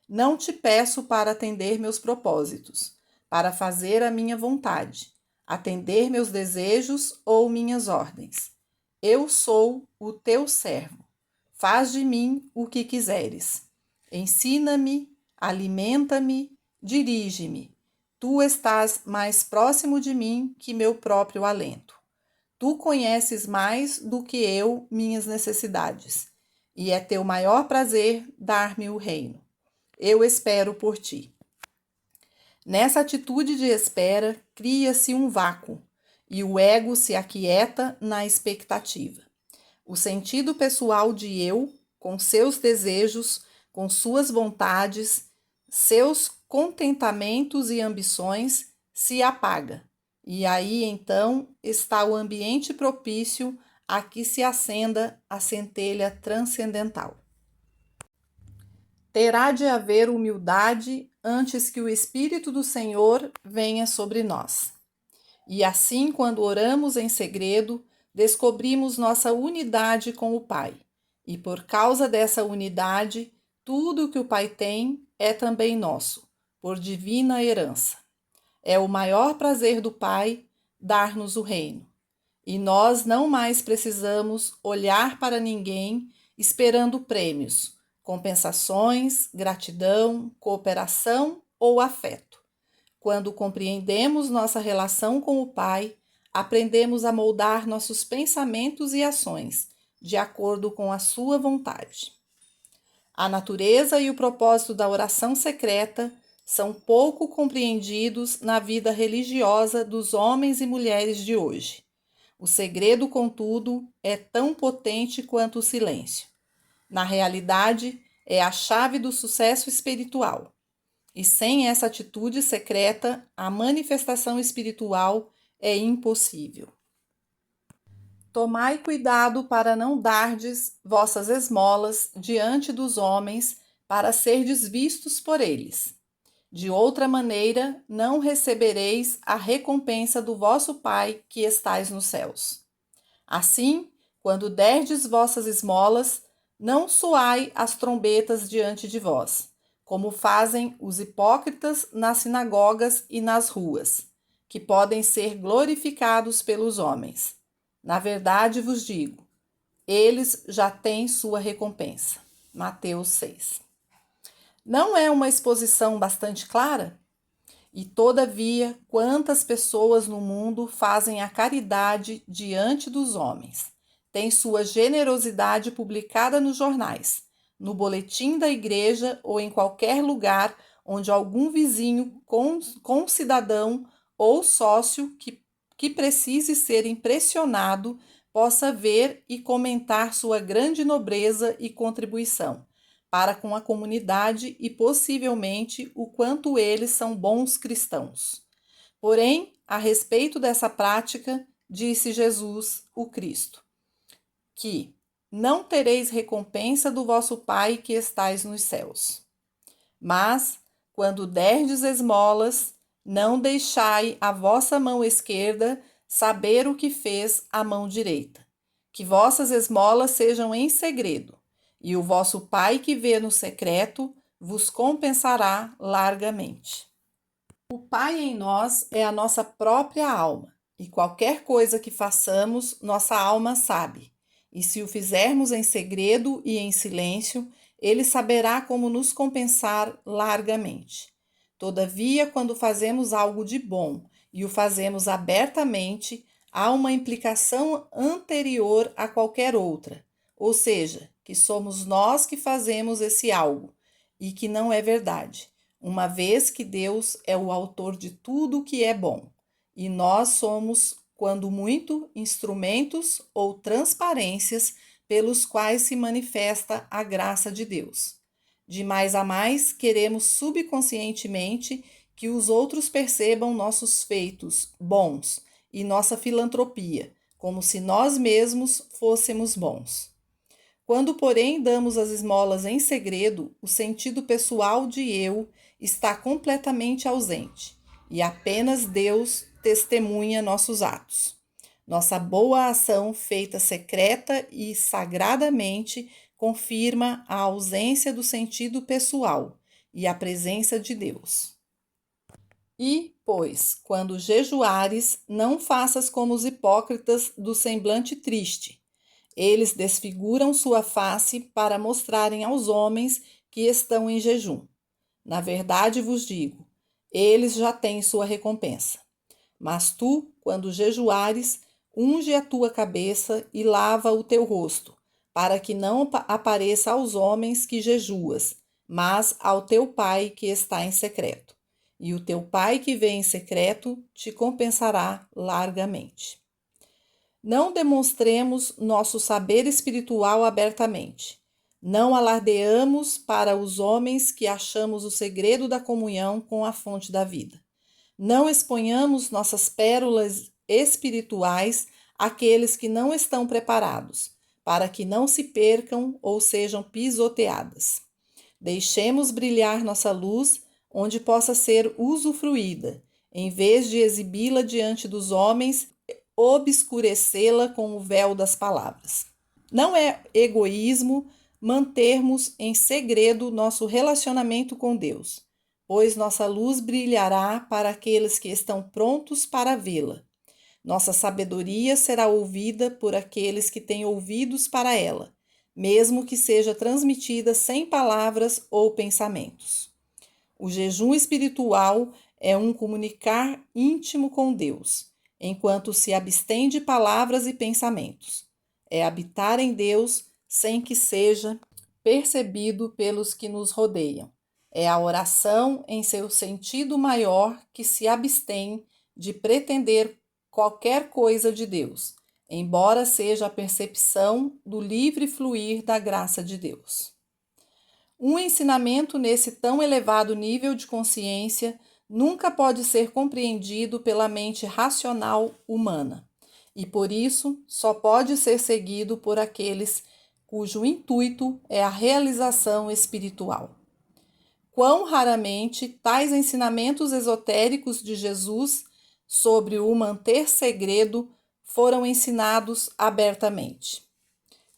não te peço para atender meus propósitos, para fazer a minha vontade, atender meus desejos ou minhas ordens. Eu sou o teu servo. Faz de mim o que quiseres. Ensina-me, alimenta-me, dirige-me. Tu estás mais próximo de mim que meu próprio alento. Tu conheces mais do que eu minhas necessidades, e é teu maior prazer dar-me o reino. Eu espero por ti. Nessa atitude de espera, cria-se um vácuo, e o ego se aquieta na expectativa. O sentido pessoal de eu, com seus desejos, com suas vontades, seus contentamentos e ambições, se apaga. E aí então está o ambiente propício a que se acenda a centelha transcendental. Terá de haver humildade antes que o Espírito do Senhor venha sobre nós. E assim, quando oramos em segredo, descobrimos nossa unidade com o Pai. E por causa dessa unidade, tudo o que o Pai tem é também nosso, por divina herança. É o maior prazer do Pai dar-nos o reino. E nós não mais precisamos olhar para ninguém esperando prêmios, compensações, gratidão, cooperação ou afeto. Quando compreendemos nossa relação com o Pai, aprendemos a moldar nossos pensamentos e ações de acordo com a sua vontade. A natureza e o propósito da oração secreta são pouco compreendidos na vida religiosa dos homens e mulheres de hoje. O segredo, contudo, é tão potente quanto o silêncio. Na realidade, é a chave do sucesso espiritual. E sem essa atitude secreta, a manifestação espiritual é impossível. Tomai cuidado para não dardes vossas esmolas diante dos homens, para serdes vistos por eles. De outra maneira, não recebereis a recompensa do vosso Pai que estais nos céus. Assim, quando derdes vossas esmolas, não soai as trombetas diante de vós, como fazem os hipócritas nas sinagogas e nas ruas, que podem ser glorificados pelos homens. Na verdade vos digo, eles já têm sua recompensa. Mateus 6. Não é uma exposição bastante clara? E, todavia, quantas pessoas no mundo fazem a caridade diante dos homens? Têm sua generosidade publicada nos jornais, no boletim da igreja ou em qualquer lugar onde algum vizinho, concidadão ou sócio que precise ser impressionado possa ver e comentar sua grande nobreza e contribuição para com a comunidade e possivelmente o quanto eles são bons cristãos. Porém, a respeito dessa prática, disse Jesus, o Cristo, que não tereis recompensa do vosso Pai que estais nos céus. Mas, quando derdes esmolas, não deixai a vossa mão esquerda saber o que fez a mão direita, que vossas esmolas sejam em segredo, e o vosso Pai que vê no secreto vos compensará largamente. O Pai em nós é a nossa própria alma, e qualquer coisa que façamos, nossa alma sabe. E se o fizermos em segredo e em silêncio, ele saberá como nos compensar largamente. Todavia, quando fazemos algo de bom e o fazemos abertamente, há uma implicação anterior a qualquer outra, ou seja, que somos nós que fazemos esse algo e que não é verdade, uma vez que Deus é o autor de tudo o que é bom, e nós somos, quando muito, instrumentos ou transparências pelos quais se manifesta a graça de Deus. De mais a mais, queremos subconscientemente que os outros percebam nossos feitos bons e nossa filantropia, como se nós mesmos fôssemos bons. Quando, porém, damos as esmolas em segredo, o sentido pessoal de eu está completamente ausente e apenas Deus testemunha nossos atos. Nossa boa ação, feita secreta e sagradamente, confirma a ausência do sentido pessoal e a presença de Deus. E, pois, quando jejuares, não faças como os hipócritas do semblante triste. Eles desfiguram sua face para mostrarem aos homens que estão em jejum. Na verdade vos digo, eles já têm sua recompensa. Mas tu, quando jejuares, unge a tua cabeça e lava o teu rosto, para que não apareça aos homens que jejuas, mas ao teu Pai que está em secreto. E o teu Pai que vê em secreto te compensará largamente. Não demonstremos nosso saber espiritual abertamente. Não alardeamos para os homens que achamos o segredo da comunhão com a fonte da vida. Não exponhamos nossas pérolas espirituais àqueles que não estão preparados, para que não se percam ou sejam pisoteadas. Deixemos brilhar nossa luz onde possa ser usufruída, em vez de exibi-la diante dos homens, obscurecê-la com o véu das palavras. Não é egoísmo mantermos em segredo nosso relacionamento com Deus, pois nossa luz brilhará para aqueles que estão prontos para vê-la. Nossa sabedoria será ouvida por aqueles que têm ouvidos para ela, mesmo que seja transmitida sem palavras ou pensamentos. O jejum espiritual é um comunicar íntimo com Deus, enquanto se abstém de palavras e pensamentos. É habitar em Deus sem que seja percebido pelos que nos rodeiam. É a oração em seu sentido maior que se abstém de pretender qualquer coisa de Deus, embora seja a percepção do livre fluir da graça de Deus. Um ensinamento nesse tão elevado nível de consciência nunca pode ser compreendido pela mente racional humana, e por isso só pode ser seguido por aqueles cujo intuito é a realização espiritual. Quão raramente tais ensinamentos esotéricos de Jesus sobre o manter segredo foram ensinados abertamente.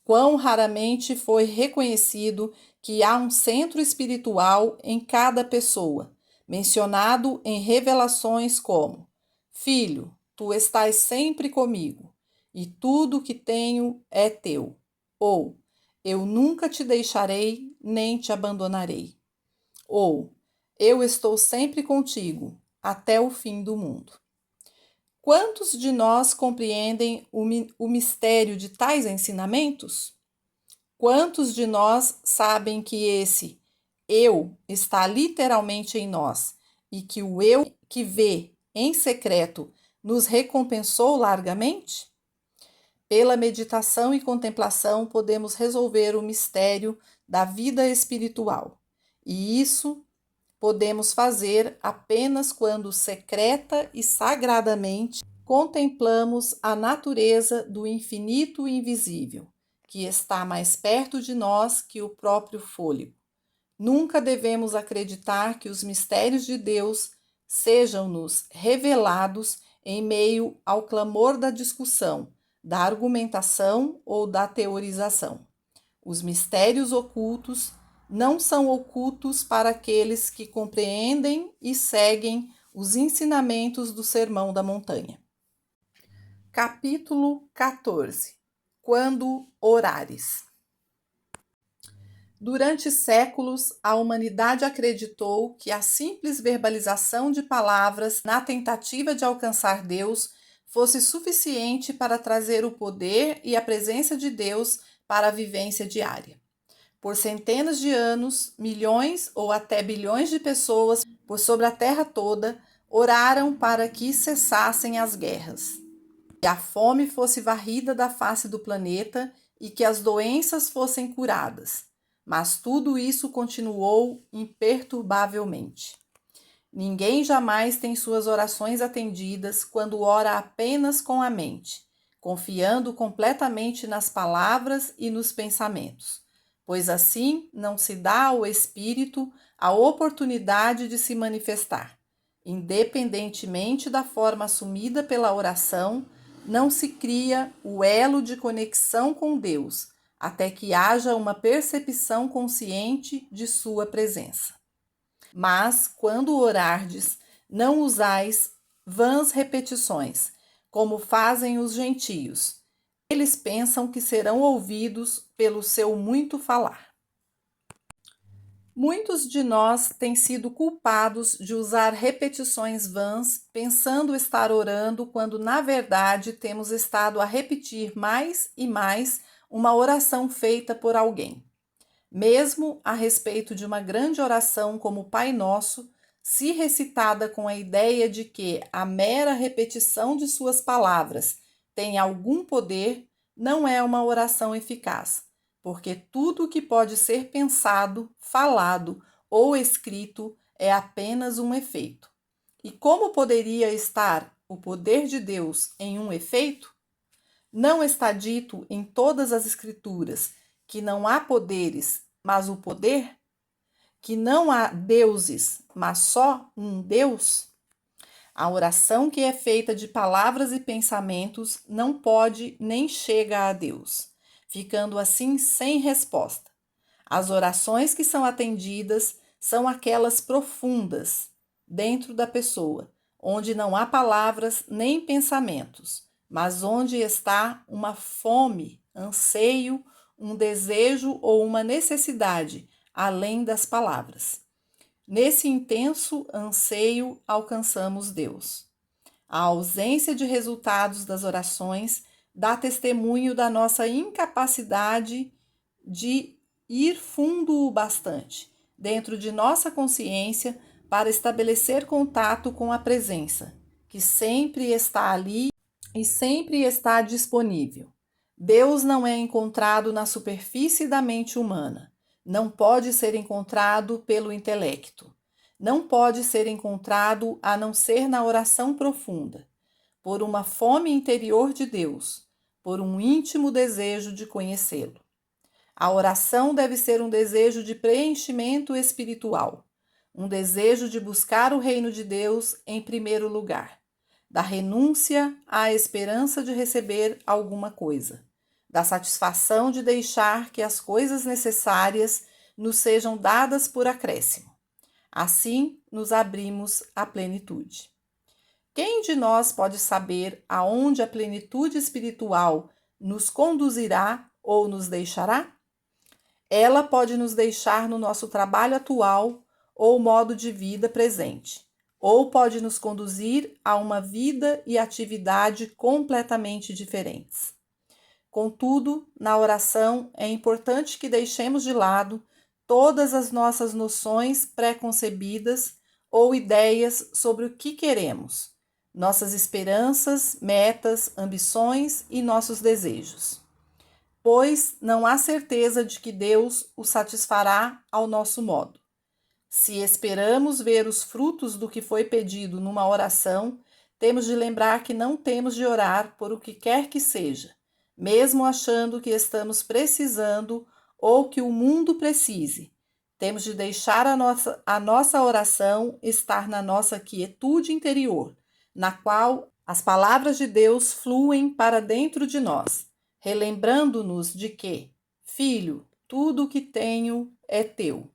Quão raramente foi reconhecido que há um centro espiritual em cada pessoa, mencionado em revelações como: Filho, tu estás sempre comigo, e tudo que tenho é teu. Ou, eu nunca te deixarei nem te abandonarei. Ou, eu estou sempre contigo, até o fim do mundo. Quantos de nós compreendem o mistério de tais ensinamentos? Quantos de nós sabem que esse eu está literalmente em nós e que o eu que vê em secreto nos recompensou largamente? Pela meditação e contemplação podemos resolver o mistério da vida espiritual, e isso podemos fazer apenas quando secreta e sagradamente contemplamos a natureza do infinito invisível, que está mais perto de nós que o próprio fôlego. Nunca devemos acreditar que os mistérios de Deus sejam-nos revelados em meio ao clamor da discussão, da argumentação ou da teorização. Os mistérios ocultos não são ocultos para aqueles que compreendem e seguem os ensinamentos do Sermão da Montanha. Capítulo 14. Quando orares. Durante séculos, a humanidade acreditou que a simples verbalização de palavras na tentativa de alcançar Deus fosse suficiente para trazer o poder e a presença de Deus para a vivência diária. Por centenas de anos, milhões ou até bilhões de pessoas por sobre a terra toda oraram para que cessassem as guerras, que a fome fosse varrida da face do planeta e que as doenças fossem curadas. Mas tudo isso continuou imperturbavelmente. Ninguém jamais tem suas orações atendidas quando ora apenas com a mente, confiando completamente nas palavras e nos pensamentos, pois assim não se dá ao Espírito a oportunidade de se manifestar. Independentemente da forma assumida pela oração, não se cria o elo de conexão com Deus, até que haja uma percepção consciente de sua presença. Mas, quando orardes, não usais vãs repetições, como fazem os gentios. Eles pensam que serão ouvidos pelo seu muito falar. Muitos de nós têm sido culpados de usar repetições vãs, pensando estar orando, quando na verdade temos estado a repetir mais e mais uma oração feita por alguém. Mesmo a respeito de uma grande oração como o Pai Nosso, se recitada com a ideia de que a mera repetição de suas palavras tem algum poder, não é uma oração eficaz, porque tudo o que pode ser pensado, falado ou escrito é apenas um efeito. E como poderia estar o poder de Deus em um efeito? Não está dito em todas as Escrituras que não há poderes, mas o poder? Que não há deuses, mas só um Deus? A oração que é feita de palavras e pensamentos não pode nem chega a Deus, ficando assim sem resposta. As orações que são atendidas são aquelas profundas, dentro da pessoa, onde não há palavras nem pensamentos, mas onde está uma fome, anseio, um desejo ou uma necessidade, além das palavras. Nesse intenso anseio, alcançamos Deus. A ausência de resultados das orações dá testemunho da nossa incapacidade de ir fundo o bastante dentro de nossa consciência para estabelecer contato com a presença, que sempre está ali e sempre está disponível. Deus não é encontrado na superfície da mente humana, não pode ser encontrado pelo intelecto, não pode ser encontrado a não ser na oração profunda, por uma fome interior de Deus, por um íntimo desejo de conhecê-lo. A oração deve ser um desejo de preenchimento espiritual, um desejo de buscar o reino de Deus em primeiro lugar, da renúncia à esperança de receber alguma coisa, da satisfação de deixar que as coisas necessárias nos sejam dadas por acréscimo. Assim, nos abrimos à plenitude. Quem de nós pode saber aonde a plenitude espiritual nos conduzirá ou nos deixará? Ela pode nos deixar no nosso trabalho atual ou modo de vida presente, ou pode nos conduzir a uma vida e atividade completamente diferentes. Contudo, na oração é importante que deixemos de lado todas as nossas noções pré-concebidas ou ideias sobre o que queremos, nossas esperanças, metas, ambições e nossos desejos, pois não há certeza de que Deus o satisfará ao nosso modo. Se esperamos ver os frutos do que foi pedido numa oração, temos de lembrar que não temos de orar por o que quer que seja, mesmo achando que estamos precisando ou que o mundo precise. Temos de deixar a nossa oração estar na nossa quietude interior, na qual as palavras de Deus fluem para dentro de nós, relembrando-nos de que, filho, tudo o que tenho é teu.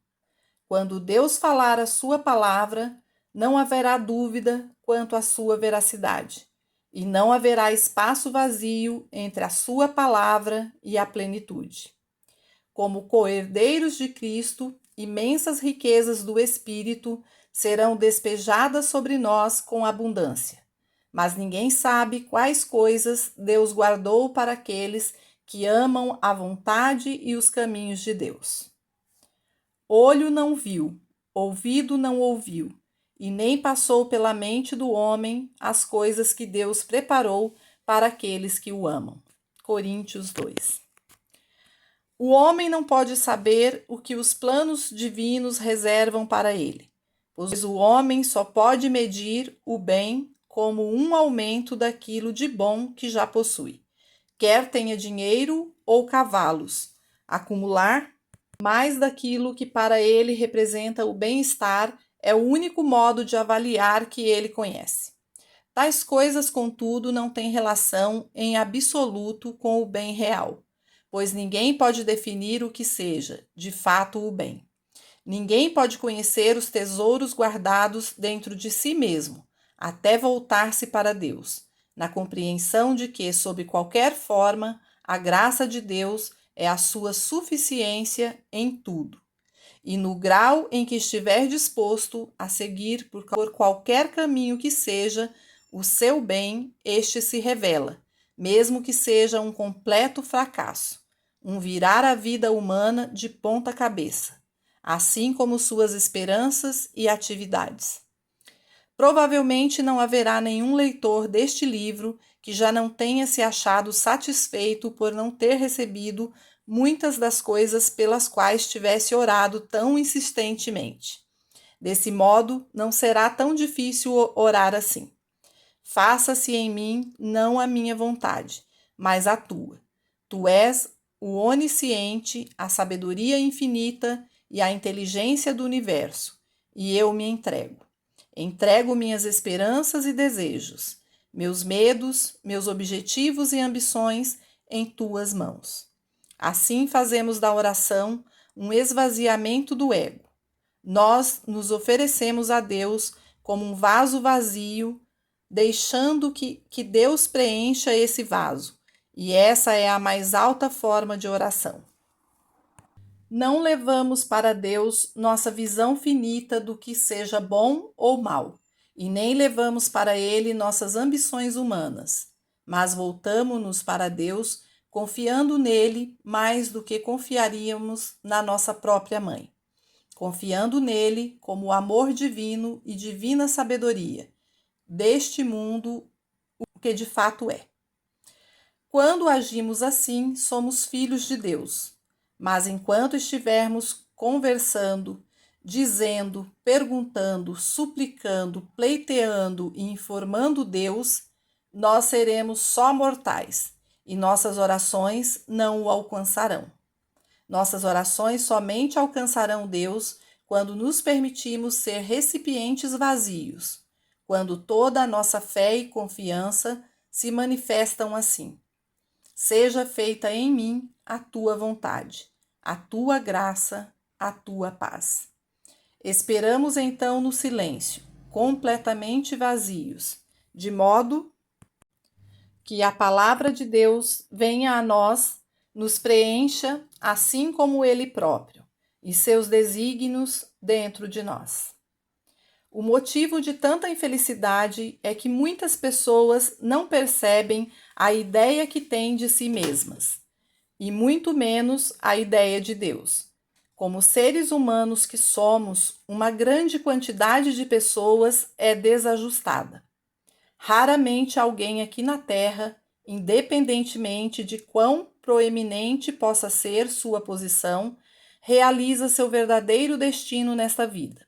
Quando Deus falar a sua palavra, não haverá dúvida quanto à sua veracidade, e não haverá espaço vazio entre a sua palavra e a plenitude. Como co-herdeiros de Cristo, imensas riquezas do Espírito serão despejadas sobre nós com abundância. Mas ninguém sabe quais coisas Deus guardou para aqueles que amam a vontade e os caminhos de Deus. Olho não viu, ouvido não ouviu, e nem passou pela mente do homem as coisas que Deus preparou para aqueles que o amam. Coríntios 2. O homem não pode saber o que os planos divinos reservam para ele, pois o homem só pode medir o bem como um aumento daquilo de bom que já possui, quer tenha dinheiro ou cavalos, acumular mais daquilo que para ele representa o bem-estar é o único modo de avaliar que ele conhece. Tais coisas, contudo, não têm relação em absoluto com o bem real, pois ninguém pode definir o que seja, de fato, o bem. Ninguém pode conhecer os tesouros guardados dentro de si mesmo, até voltar-se para Deus, na compreensão de que, sob qualquer forma, a graça de Deus é a sua suficiência em tudo. E no grau em que estiver disposto a seguir por qualquer caminho que seja o seu bem, este se revela, mesmo que seja um completo fracasso, um virar a vida humana de ponta cabeça, assim como suas esperanças e atividades. Provavelmente não haverá nenhum leitor deste livro que já não tenha se achado satisfeito por não ter recebido muitas das coisas pelas quais tivesse orado tão insistentemente. Desse modo, não será tão difícil orar assim. Faça-se em mim não a minha vontade, mas a tua. Tu és o onisciente, a sabedoria infinita e a inteligência do universo, e eu me entrego. Entrego minhas esperanças e desejos, meus medos, meus objetivos e ambições em tuas mãos. Assim fazemos da oração um esvaziamento do ego. Nós nos oferecemos a Deus como um vaso vazio, deixando que Deus preencha esse vaso, e essa é a mais alta forma de oração. Não levamos para Deus nossa visão finita do que seja bom ou mal, e nem levamos para Ele nossas ambições humanas, mas voltamo-nos para Deus confiando nele mais do que confiaríamos na nossa própria mãe, confiando nele como o amor divino e divina sabedoria deste mundo, o que de fato é. Quando agimos assim, somos filhos de Deus. Mas enquanto estivermos conversando, dizendo, perguntando, suplicando, pleiteando e informando Deus, nós seremos só mortais e nossas orações não o alcançarão. Nossas orações somente alcançarão Deus quando nos permitimos ser recipientes vazios, quando toda a nossa fé e confiança se manifestam assim. Seja feita em mim a tua vontade, a tua graça, a tua paz. Esperamos então no silêncio, completamente vazios, de modo que a palavra de Deus venha a nós, nos preencha, assim como Ele próprio, e seus desígnios dentro de nós. O motivo de tanta infelicidade é que muitas pessoas não percebem a ideia que têm de si mesmas, e muito menos a ideia de Deus. Como seres humanos que somos, uma grande quantidade de pessoas é desajustada. Raramente alguém aqui na Terra, independentemente de quão proeminente possa ser sua posição, realiza seu verdadeiro destino nesta vida.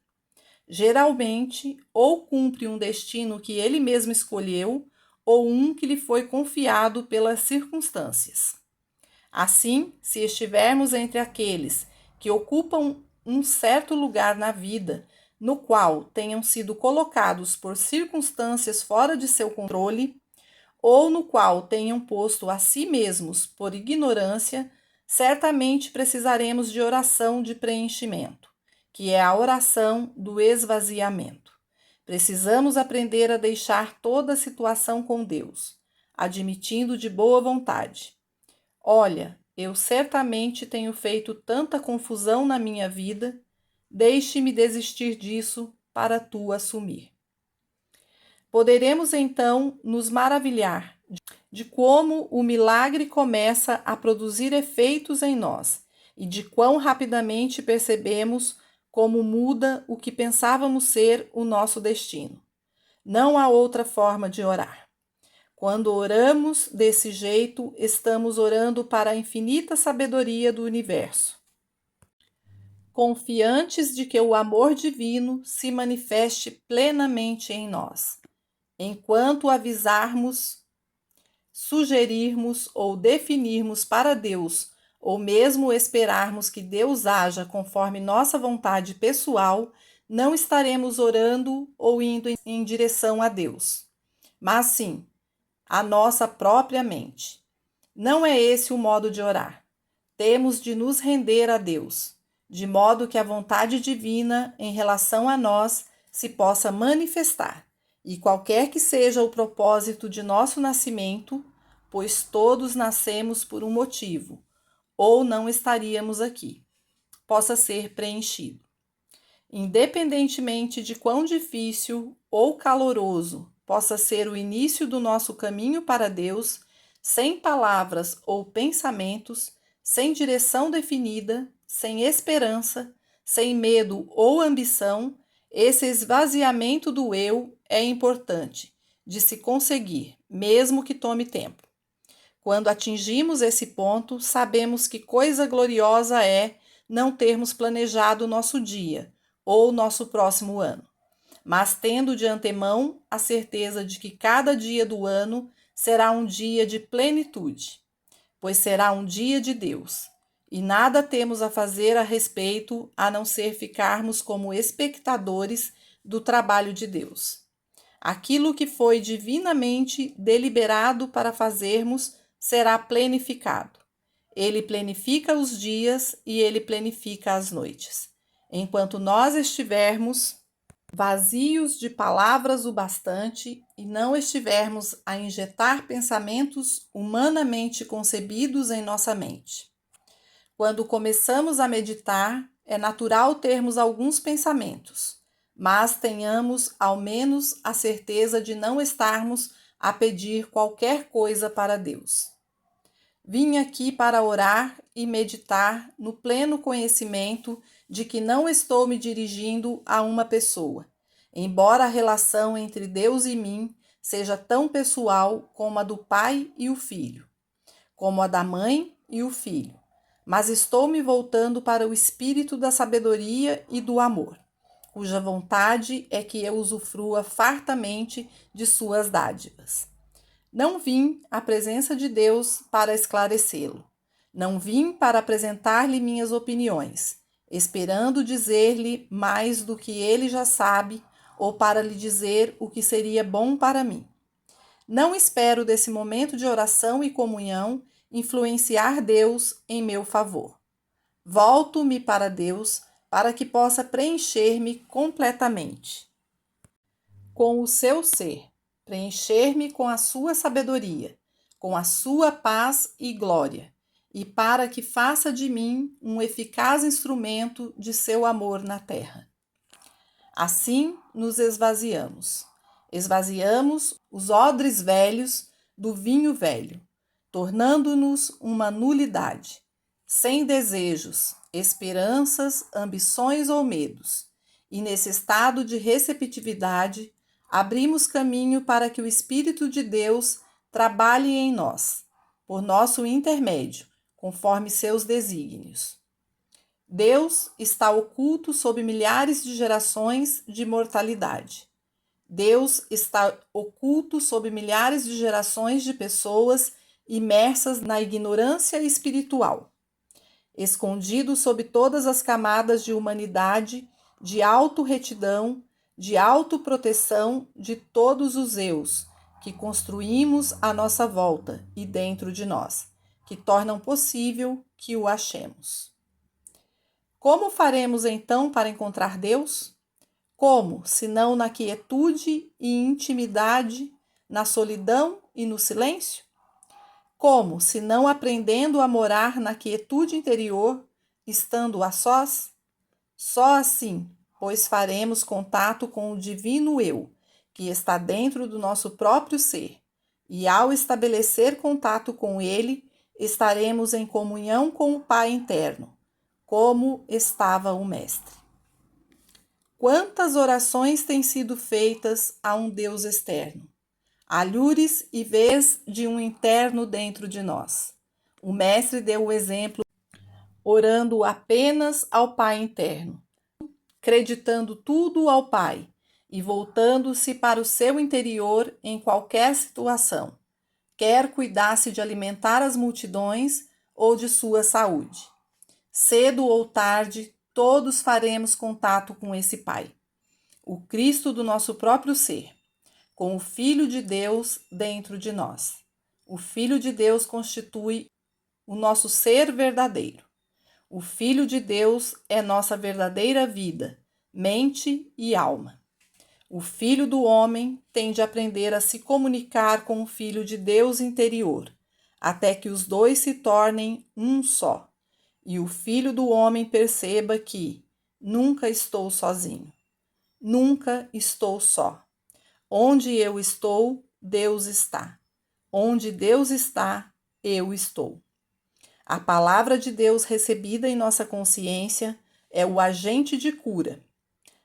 Geralmente, ou cumpre um destino que ele mesmo escolheu, ou um que lhe foi confiado pelas circunstâncias. Assim, se estivermos entre aqueles que ocupam um certo lugar na vida, no qual tenham sido colocados por circunstâncias fora de seu controle, ou no qual tenham posto a si mesmos por ignorância, certamente precisaremos de oração de preenchimento, que é a oração do esvaziamento. Precisamos aprender a deixar toda a situação com Deus, admitindo de boa vontade: olha, eu certamente tenho feito tanta confusão na minha vida, deixe-me desistir disso para tu assumir. Poderemos então nos maravilhar de como o milagre começa a produzir efeitos em nós e de quão rapidamente percebemos como muda o que pensávamos ser o nosso destino. Não há outra forma de orar. Quando oramos desse jeito, estamos orando para a infinita sabedoria do universo, confiantes de que o amor divino se manifeste plenamente em nós. Enquanto avisarmos, sugerirmos ou definirmos para Deus, ou mesmo esperarmos que Deus haja conforme nossa vontade pessoal, não estaremos orando ou indo em direção a Deus. mas sim a nossa própria mente. Não é esse o modo de orar. Temos de nos render a Deus, de modo que a vontade divina em relação a nós se possa manifestar, e qualquer que seja o propósito de nosso nascimento, pois todos nascemos por um motivo, ou não estaríamos aqui, possa ser preenchido. Independentemente de quão difícil ou caloroso possa ser o início do nosso caminho para Deus, sem palavras ou pensamentos, sem direção definida, sem esperança, sem medo ou ambição, esse esvaziamento do eu é importante de se conseguir, mesmo que tome tempo. Quando atingimos esse ponto, sabemos que coisa gloriosa é não termos planejado nosso dia ou nosso próximo ano, mas tendo de antemão a certeza de que cada dia do ano será um dia de plenitude, pois será um dia de Deus, e nada temos a fazer a respeito a não ser ficarmos como espectadores do trabalho de Deus. Aquilo que foi divinamente deliberado para fazermos será planificado. Ele planifica os dias e ele planifica as noites. Enquanto nós estivermos vazios de palavras o bastante e não estivermos a injetar pensamentos humanamente concebidos em nossa mente. Quando começamos a meditar, é natural termos alguns pensamentos, mas tenhamos ao menos a certeza de não estarmos a pedir qualquer coisa para Deus. Vim aqui para orar e meditar no pleno conhecimento de que não estou me dirigindo a uma pessoa, embora a relação entre Deus e mim seja tão pessoal como a do pai e o filho, como a da mãe e o filho, mas estou me voltando para o espírito da sabedoria e do amor, cuja vontade é que eu usufrua fartamente de suas dádivas. Não vim à presença de Deus para esclarecê-lo. Não vim para apresentar-lhe minhas opiniões, esperando dizer-lhe mais do que ele já sabe ou para lhe dizer o que seria bom para mim. Não espero desse momento de oração e comunhão influenciar Deus em meu favor. Volto-me para Deus para que possa preencher-me completamente com o seu ser, preencher-me com a sua sabedoria, com a sua paz e glória, e para que faça de mim um eficaz instrumento de seu amor na terra. Assim nos esvaziamos. Esvaziamos os odres velhos do vinho velho, tornando-nos uma nulidade, sem desejos, esperanças, ambições ou medos. E nesse estado de receptividade, abrimos caminho para que o Espírito de Deus trabalhe em nós, por nosso intermédio, conforme seus desígnios. Deus está oculto sob milhares de gerações de mortalidade. Deus está oculto sob milhares de gerações de pessoas imersas na ignorância espiritual, escondido sob todas as camadas de humanidade, de auto-retidão, de autoproteção de todos os eus que construímos à nossa volta e dentro de nós, que tornam possível que o achemos. Como faremos então para encontrar Deus? Como, senão na quietude e intimidade, na solidão e no silêncio? Como, senão aprendendo a morar na quietude interior, estando a sós? Só assim, pois faremos contato com o divino eu, que está dentro do nosso próprio ser, e ao estabelecer contato com ele, estaremos em comunhão com o Pai interno, como estava o Mestre. Quantas orações têm sido feitas a um Deus externo? Alhures e vez de um interno dentro de nós. O Mestre deu o exemplo orando apenas ao Pai interno, acreditando tudo ao Pai e voltando-se para o seu interior em qualquer situação, quer cuidasse de alimentar as multidões ou de sua saúde. Cedo ou tarde, todos faremos contato com esse Pai, o Cristo do nosso próprio ser. com o Filho de Deus dentro de nós. O Filho de Deus constitui o nosso ser verdadeiro. O Filho de Deus é nossa verdadeira vida, mente e alma. O Filho do homem tem de aprender a se comunicar com o Filho de Deus interior, até que os dois se tornem um só. E o Filho do homem perceba que nunca estou sozinho. Nunca estou só. Onde eu estou, Deus está. Onde Deus está, eu estou. A palavra de Deus recebida em nossa consciência é o agente de cura,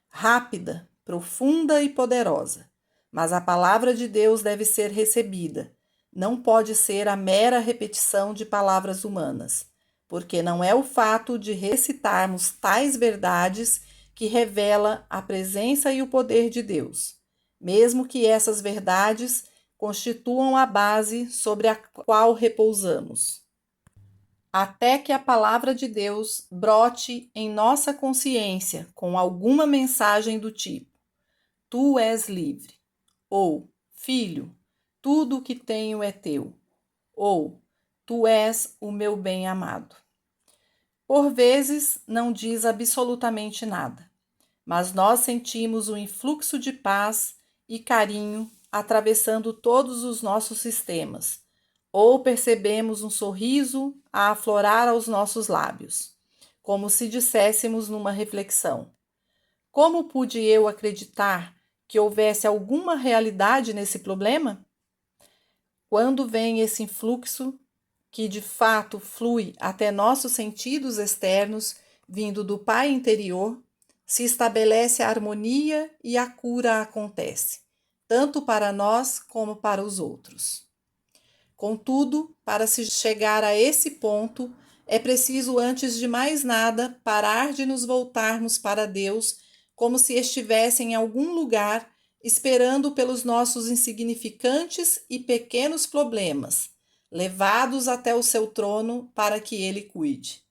rápida, profunda e poderosa. Mas a palavra de Deus deve ser recebida. Não pode ser a mera repetição de palavras humanas, porque não é o fato de recitarmos tais verdades que revela a presença e o poder de Deus, mesmo que essas verdades constituam a base sobre a qual repousamos. Até que a palavra de Deus brote em nossa consciência com alguma mensagem do tipo: Tu és livre, ou Filho, tudo o que tenho é teu, ou Tu és o meu bem-amado. Por vezes não diz absolutamente nada, mas nós sentimos um influxo de paz e carinho atravessando todos os nossos sistemas, ou percebemos um sorriso a aflorar aos nossos lábios, como se disséssemos numa reflexão: como pude eu acreditar que houvesse alguma realidade nesse problema? Quando vem esse influxo, que de fato flui até nossos sentidos externos, vindo do Pai interior, se estabelece a harmonia e a cura acontece, tanto para nós como para os outros. Contudo, para se chegar a esse ponto, é preciso, antes de mais nada, parar de nos voltarmos para Deus como se estivesse em algum lugar esperando pelos nossos insignificantes e pequenos problemas, levados até o seu trono para que ele cuide.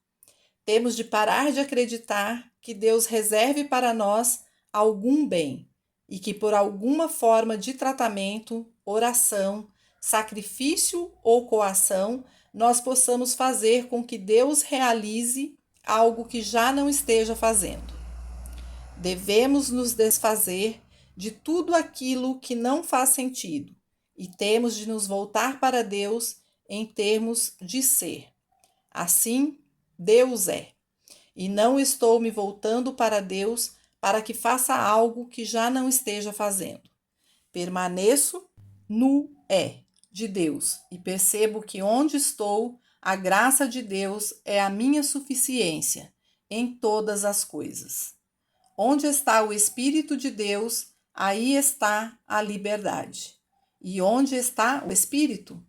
Temos de parar de acreditar que Deus reserve para nós algum bem e que por alguma forma de tratamento, oração, sacrifício ou coação, nós possamos fazer com que Deus realize algo que já não esteja fazendo. Devemos nos desfazer de tudo aquilo que não faz sentido e temos de nos voltar para Deus em termos de ser. Assim, Deus é. E não estou me voltando para Deus para que faça algo que já não esteja fazendo. Permaneço no de Deus e percebo que onde estou, a graça de Deus é a minha suficiência em todas as coisas. Onde está o Espírito de Deus, aí está a liberdade. E onde está o Espírito?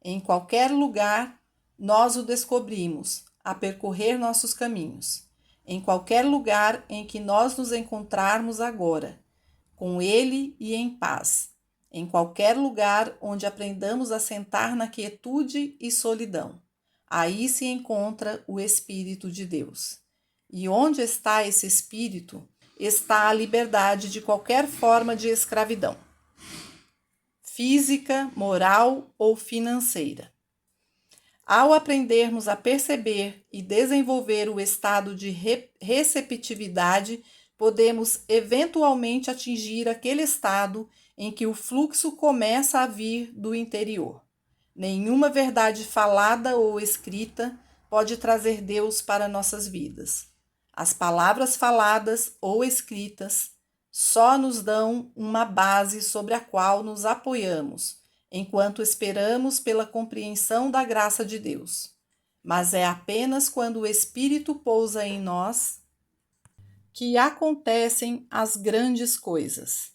Em qualquer lugar, nós o descobrimos a percorrer nossos caminhos. Em qualquer lugar em que nós nos encontrarmos agora, com Ele e em paz. Em qualquer lugar onde aprendamos a sentar na quietude e solidão. Aí se encontra o Espírito de Deus. E onde está esse Espírito, está a liberdade de qualquer forma de escravidão, física, moral ou financeira. Ao aprendermos a perceber e desenvolver o estado de receptividade, podemos eventualmente atingir aquele estado em que o fluxo começa a vir do interior. Nenhuma verdade falada ou escrita pode trazer Deus para nossas vidas. As palavras faladas ou escritas só nos dão uma base sobre a qual nos apoiamos, enquanto esperamos pela compreensão da graça de Deus. Mas é apenas quando o Espírito pousa em nós que acontecem as grandes coisas.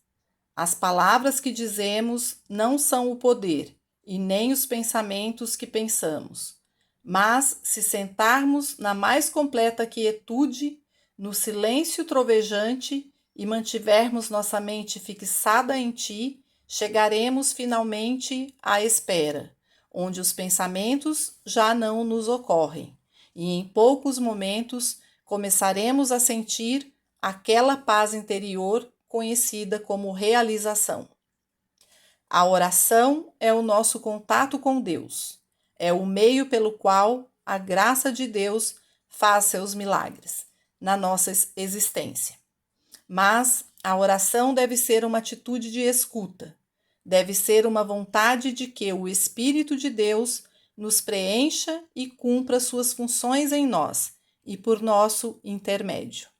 As palavras que dizemos não são o poder e nem os pensamentos que pensamos. Mas, se sentarmos na mais completa quietude, no silêncio trovejante e mantivermos nossa mente fixada em Ti, chegaremos finalmente à espera, onde os pensamentos já não nos ocorrem, e em poucos momentos começaremos a sentir aquela paz interior conhecida como realização. A oração é o nosso contato com Deus. É o meio pelo qual a graça de Deus faz seus milagres na nossa existência. Mas a oração deve ser uma atitude de escuta. Deve ser uma vontade de que o Espírito de Deus nos preencha e cumpra suas funções em nós e por nosso intermédio.